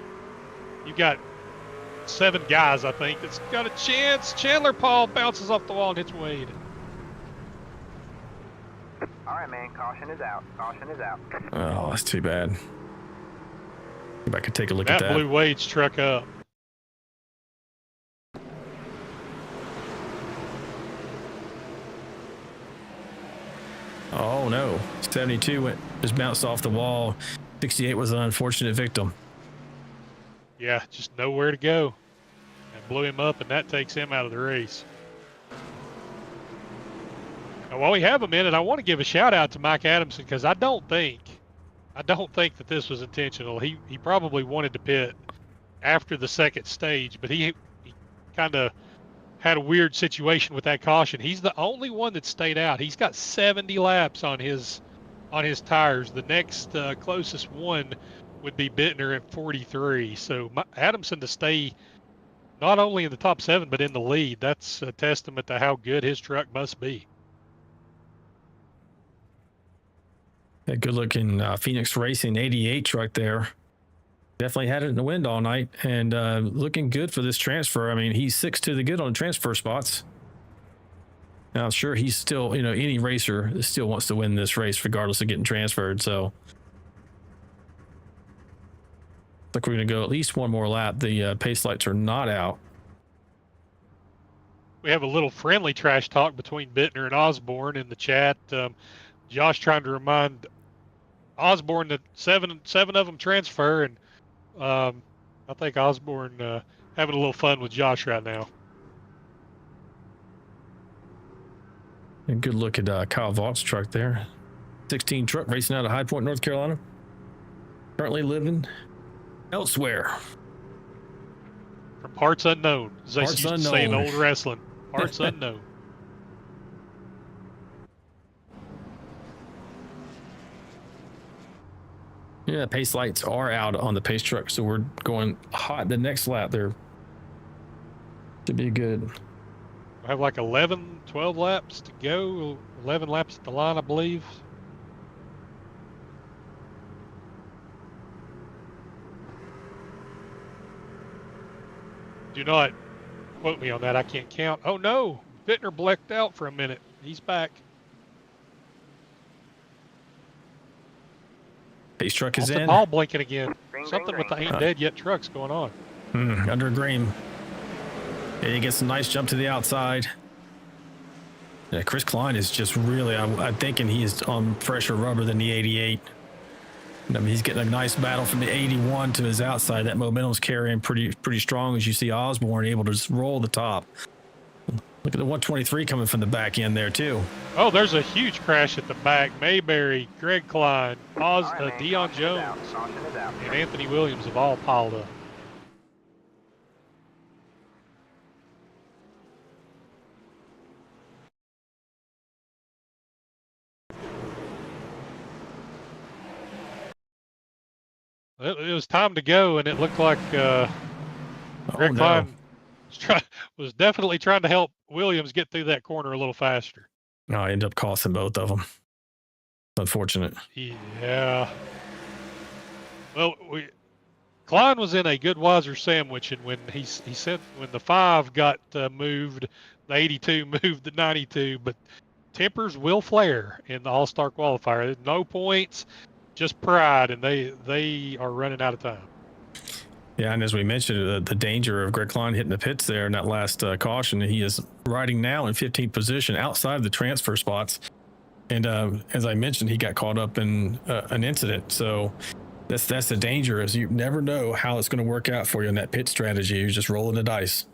You've got 7 guys, I think, that's got a chance. Chandler Paul bounces off the wall and hits Wade. All right, man. Caution is out. Caution is out. Oh, that's too bad. If I could take a look at That that. blew Wade's truck up. Oh no, 72 just bounced off the wall. 68 was an unfortunate victim. Yeah, just nowhere to go. And blew him up, and that takes him out of the race. Now, while we have a minute, I want to give a shout out to Mike Adamson because I don't think that this was intentional. He probably wanted to pit after the second stage, but he kind of had a weird situation with that caution. He's the only one that stayed out. He's got 70 laps on his tires. The next closest one would be Bittner at 43. So Adamson to stay not only in the top 7 but in the lead, that's a testament to how good his truck must be. A good looking Phoenix Racing 88 truck there. Definitely had it in the wind all night and looking good for this transfer. I mean, he's 6 to the good on the transfer spots. Now, sure, he's still, any racer still wants to win this race regardless of getting transferred. So, I think we're going to go at least one more lap. The pace lights are not out. We have a little friendly trash talk between Bittner and Osborne in the chat. Josh trying to remind Osborne that seven of them transfer, and I think Osborne having a little fun with Josh right now. And good look at Kyle Vaught's truck there. 16 truck racing out of High Point, North Carolina. Currently living elsewhere. From parts unknown, as they Parts used to say in unknown. old wrestling. Parts unknown. Yeah, pace lights are out on the pace truck, so we're going hot the next lap there. Should be good. I have like 11, 12 laps to go. 11 laps at the line, I believe. Do not quote me on that. I can't count. Oh no, Bittner blacked out for a minute. He's back. Pace truck is Austin in. Paul blinking again. Green, Something green, with the green. ain't dead yet trucks going on. Under green. Yeah, he gets a nice jump to the outside. Yeah, Chris Klein is just really, I'm thinking he's on fresher rubber than the 88. I mean, he's getting a nice battle from the 81 to his outside. That momentum's carrying pretty strong, as you see Osborne able to just roll the top. Look at the 123 coming from the back end there too. Oh, there's a huge crash at the back. Mayberry, Greg Klein, All right, man, Dion caution is out, Jones, caution is out. and Anthony Williams have all piled up. It was time to go, and it looked like Greg Klein was definitely trying to help Williams get through that corner a little faster. No, I ended up costing both of them. Unfortunate. Yeah. Well, Klein was in a good Wiser sandwich, and when he said when the 5 got moved, the 82 moved the 92, but tempers will flare in the All-Star qualifier. There's no points, just pride, and they are running out of time. Yeah, and as we mentioned, the danger of Greg Klein hitting the pits there in that last caution, he is riding now in 15th position outside of the transfer spots. And as I mentioned, he got caught up in an incident. So that's the danger, is you never know how it's going to work out for you in that pit strategy. You're just rolling the dice.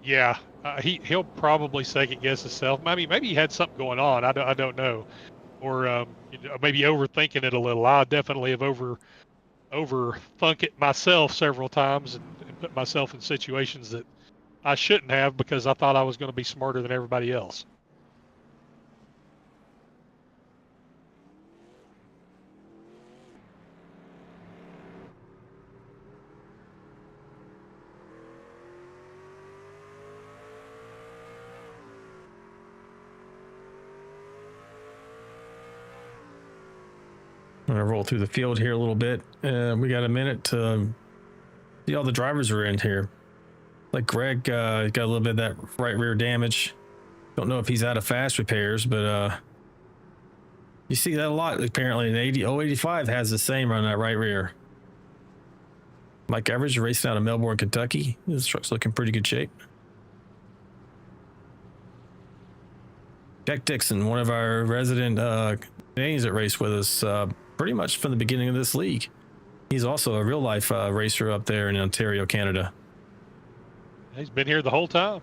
Yeah, he'll probably second guess himself. Maybe he had something going on. I don't know, or maybe overthinking it a little. I definitely have overthunk it myself several times and put myself in situations that I shouldn't have because I thought I was going to be smarter than everybody else. I'm going to roll through the field here a little bit. We got a minute to see all the drivers are in here. Like Greg got a little bit of that right rear damage. Don't know if he's out of fast repairs, but you see that a lot. Apparently, an 085 has the same on that right rear. Mike Evers racing out of Melbourne, Kentucky. This truck's looking pretty good shape. Jack Dixon, one of our resident Canadians that raced with us pretty much from the beginning of this league. He's also a real life racer up there in Ontario, Canada. He's been here the whole time.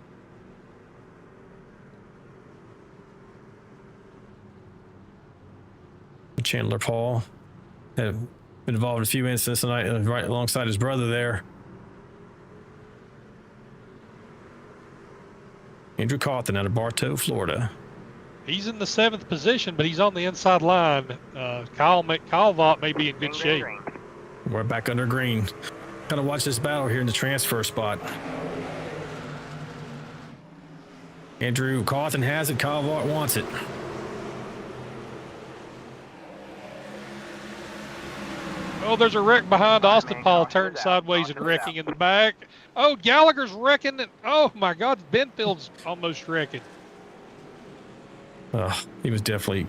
Chandler Paul had been involved in a few incidents tonight, right alongside his brother there. Andrew Cawthon out of Bartow, Florida. He's in the 7th position, but he's on the inside line. Kyle Vaught may be in good shape. We're back under green. Kind of watch this battle here in the transfer spot. Andrew Cawthon has it. Kyle Vaught wants it. Oh, there's a wreck behind Austin Paul, turned sideways and wrecking in the back. Oh, Gallagher's wrecking. Oh, my God. Benfield's almost wrecking. He was definitely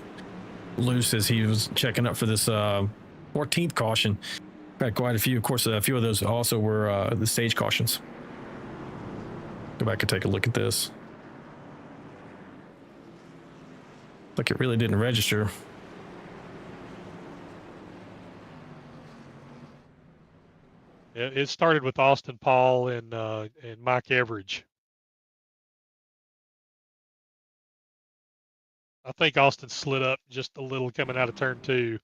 loose as he was checking up for this 14th caution. Got quite a few. Of course, a few of those also were the stage cautions. Go back and take a look at this. Like it really didn't register. It started with Austin Paul and Mike Everidge. I think Austin slid up just a little coming out of turn 2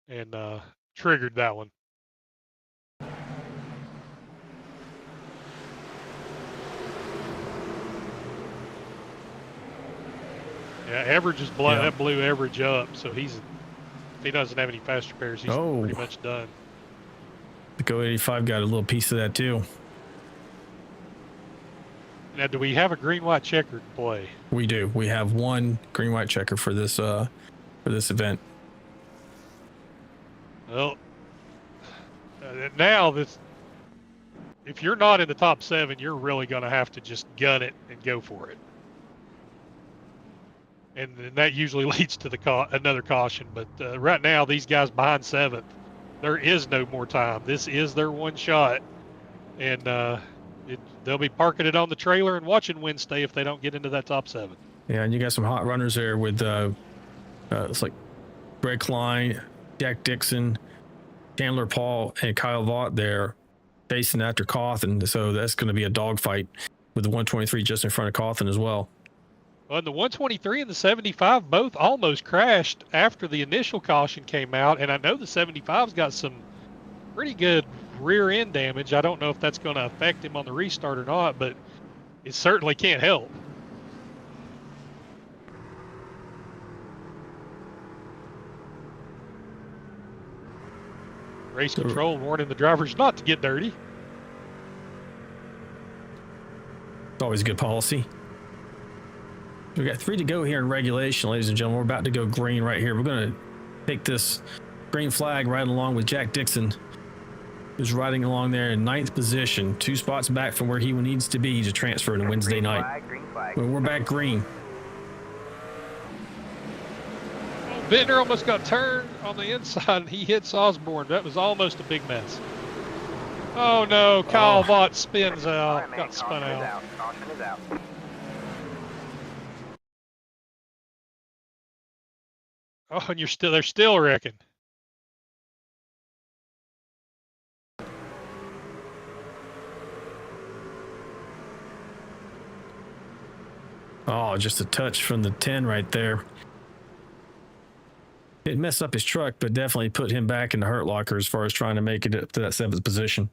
and triggered that one. Yeah, Average is blown. Yeah. That blew Average up, so if he doesn't have any faster pairs, he's pretty much done. The Go 85 got a little piece of that too. Now, do we have a green-white checker to play? We do. We have one green-white checker for this event. Well, now if you're not in the top 7, you're really going to have to just gun it and go for it. And that usually leads to another caution. But right now, these guys behind 7th, there is no more time. This is their one shot, and they'll be parking it on the trailer and watching Wednesday if they don't get into that top 7. Yeah, and you got some hot runners there with it's like Greg Klein, Jack Dixon, Chandler Paul, and Kyle Vaught there chasing after Cawthon. So that's going to be a dogfight with the 123 just in front of Cawthon as well. Well, the 123 and the 75 both almost crashed after the initial caution came out, and I know the 75's got some pretty good rear end damage. I don't know if that's going to affect him on the restart or not, but it certainly can't help. Race control warning the drivers not to get dirty. It's always a good policy. We got 3 to go here in regulation, ladies and gentlemen. We're about to go green right here. We're going to take this green flag right along with Jack Dixon, who's riding along there in 9th position, 2 spots back from where he needs to be to transfer to Wednesday night. We're back green. Bittner almost got turned on the inside, and he hits Osborne. That was almost a big mess. Oh no, Kyle Vaught spins out, Right, man, got spun caution is out. Caution is out. Oh, and they're still wrecking. Oh, just a touch from the 10 right there. It messed up his truck, but definitely put him back in the hurt locker as far as trying to make it up to that 7th position.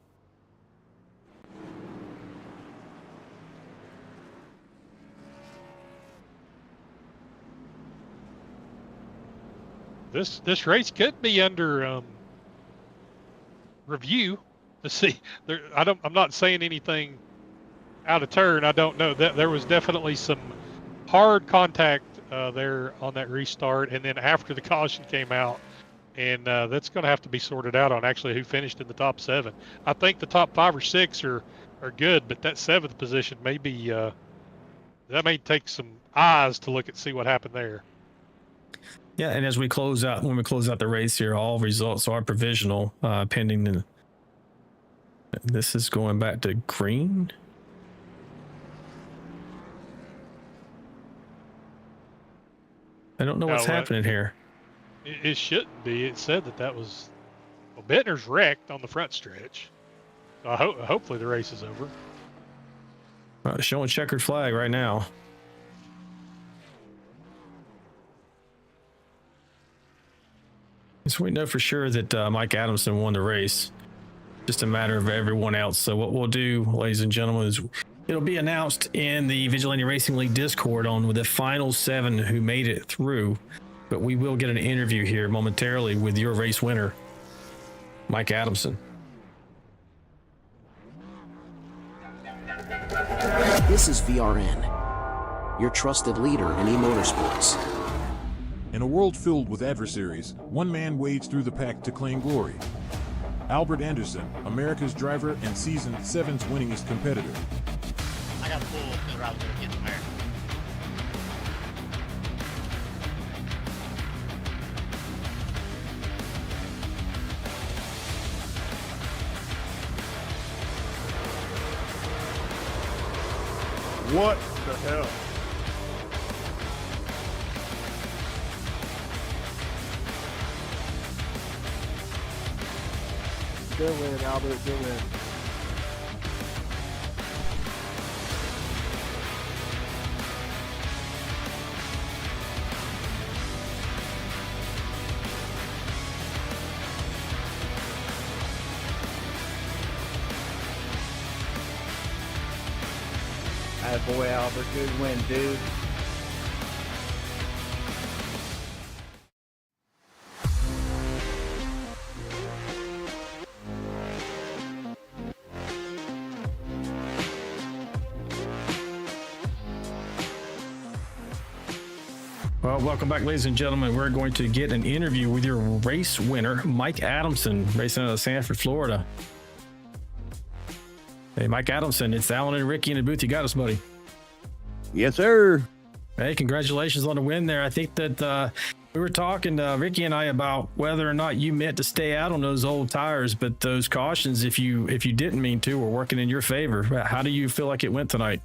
This race could be under review to see. I'm not saying anything out of turn. I don't know. There was definitely some hard contact there on that restart, and then after the caution came out, and that's going to have to be sorted out on actually who finished in the top 7. I think the top 5 or 6 are good, but that 7th position may be that may take some eyes to look and see what happened there. Yeah, and as we close out, when we close out the race here, all results are provisional, pending. This is going back to green. I don't know what's happening here. It shouldn't be. It said that was. Well, Bittner's wrecked on the front stretch. So hopefully the race is over. Showing checkered flag right now. So we know for sure that Mike Adamson won the race. Just a matter of everyone else. So what we'll do, ladies and gentlemen, is it'll be announced in the Vigilante Racing League Discord on the final 7 who made it through. But we will get an interview here momentarily with your race winner, Mike Adamson. This is VRN, your trusted leader in e-motorsports. In a world filled with adversaries, one man wades through the pack to claim glory. Albert Anderson, America's driver and season 7's winningest competitor. I got full because I was going to get America. What the hell? Good win, Albert. Good win. Boy, Albert, good win, dude. Well, welcome back, ladies and gentlemen. We're going to get an interview with your race winner, Mike Adamson, racing out of Sanford, Florida. Hey, Mike Adamson, it's Alan and Ricky in the booth. You got us, buddy. Yes, sir. Hey, congratulations on the win there. I think that we were talking, Ricky and I, about whether or not you meant to stay out on those old tires, but those cautions, if you didn't mean to, were working in your favor. How do you feel like it went tonight?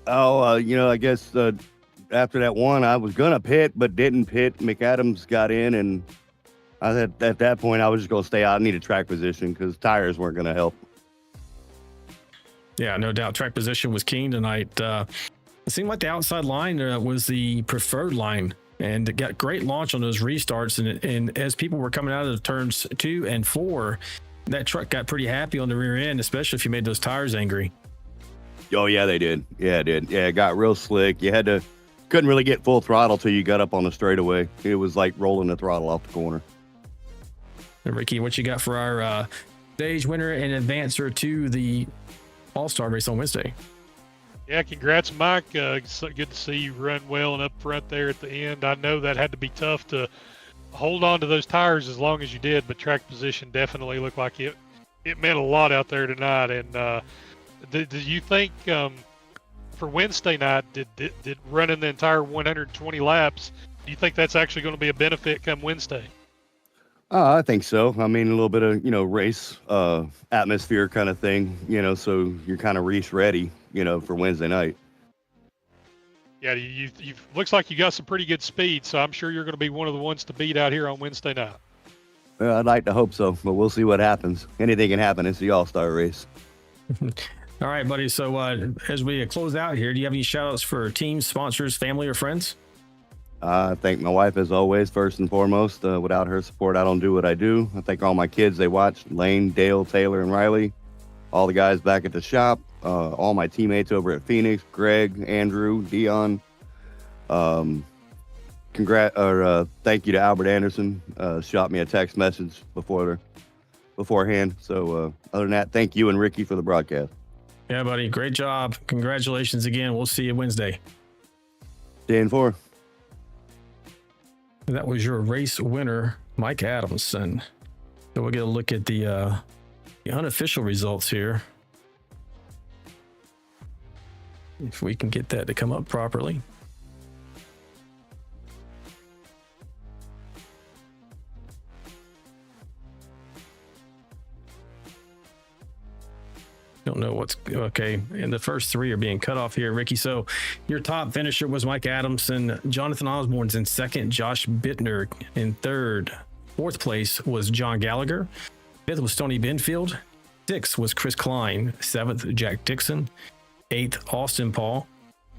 Oh, I guess after that one, I was going to pit, but didn't pit. McAdams got in, and at that point, I was just going to stay out. I needed track position because tires weren't going to help. Yeah, no doubt. Track position was keen tonight. It seemed like the outside line was the preferred line, and it got great launch on those restarts. And as people were coming out of turns 2 and 4, that truck got pretty happy on the rear end, especially if you made those tires angry. Oh, yeah, they did. Yeah, it did. Yeah, it got real slick. Couldn't really get full throttle till you got up on the straightaway. It was like rolling the throttle off the corner. And Ricky, what you got for our stage winner and advancer to the All-Star race on Wednesday? Yeah, congrats, Mike. So good to see you run well and up front there at the end. I know that had to be tough to hold on to those tires as long as you did, but track position definitely looked like it meant a lot out there tonight. And do you think for Wednesday night, did running the entire 120 laps, do you think that's actually going to be a benefit come Wednesday? I think so. I mean, a little bit of, race atmosphere kind of thing, so you're kind of race ready, for Wednesday night. Yeah, you looks like you got some pretty good speed, so I'm sure you're going to be one of the ones to beat out here on Wednesday night. Well, I'd like to hope so, but we'll see what happens. Anything can happen. It's the All-Star race. All right, buddy. So as we close out here, do you have any shout-outs for teams, sponsors, family, or friends? I thank my wife, as always, first and foremost. Without her support, I don't do what I do. I thank all my kids they watch, Lane, Dale, Taylor, and Riley, all the guys back at the shop, all my teammates over at Phoenix, Greg, Andrew, Dion. Thank you to Albert Anderson. Shot me a text message beforehand. So other than that, thank you and Ricky for the broadcast. Yeah, buddy. Great job. Congratulations again. We'll see you Wednesday. 10-4. That was your race winner, Mike Adamson. So we'll get a look at the unofficial results here. If we can get that to come up properly. Don't know what's okay. And the first 3 are being cut off here, Ricky. So your top finisher was Mike Adamson. Jonathan Osborne's in second. Josh Bittner in third. Fourth place was John Gallagher. Fifth was Tony Benfield. Sixth was Chris Klein. Seventh, Jack Dixon. Eighth, Austin Paul.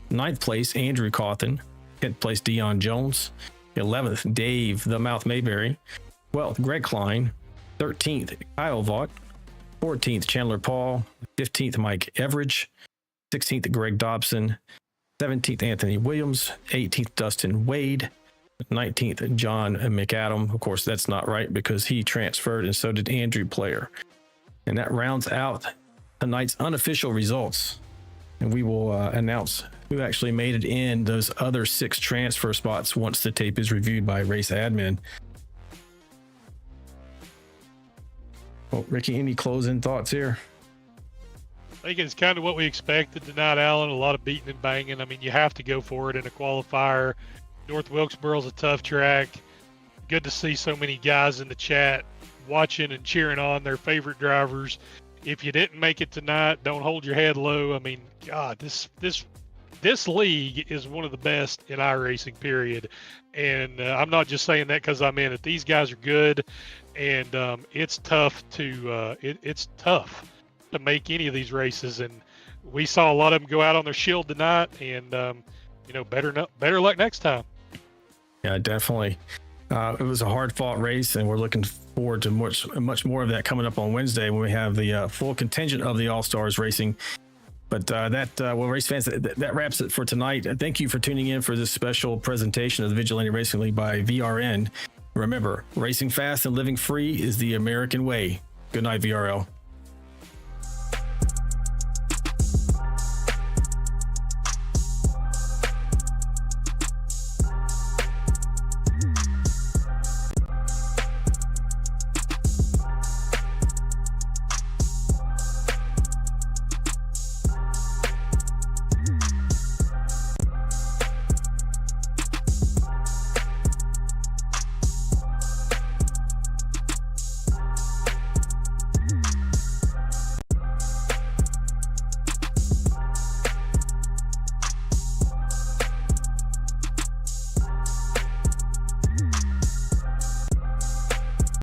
Ninth place, Andrew Cawthon. 10th place, Dion Jones. 11th, Dave the Mouth Mayberry. 12th, Greg Klein. 13th, Kyle Vaught. 14th, Chandler Paul. 15th, Mike Everidge. 16th, Greg Dobson. 17th, Anthony Williams. 18th, Dustin Wade. 19th, John McAdam. Of course, that's not right because he transferred, and so did Andrew Player. And that rounds out tonight's unofficial results. And we will announce who actually made it in those other 6 transfer spots once the tape is reviewed by race admin. Well, Ricky, any closing thoughts here? I think it's kind of what we expected tonight, Alan. A lot of beating and banging. I mean, you have to go for it in a qualifier. North Wilkesboro's a tough track. Good to see so many guys in the chat watching and cheering on their favorite drivers. If you didn't make it tonight, don't hold your head low. I mean, God, this league is one of the best in iRacing, period. And I'm not just saying that because I'm in it. These guys are good, and it's tough it's tough to make any of these races. And we saw a lot of them go out on their shield tonight, and better luck next time. Yeah, definitely. It was a hard-fought race, and we're looking forward to much more of that coming up on Wednesday when we have the full contingent of the All-Stars racing. But race fans, that wraps it for tonight. Thank you for tuning in for this special presentation of the Vigilante Racing League by VRN. Remember, racing fast and living free is the American way. Good night, VRL.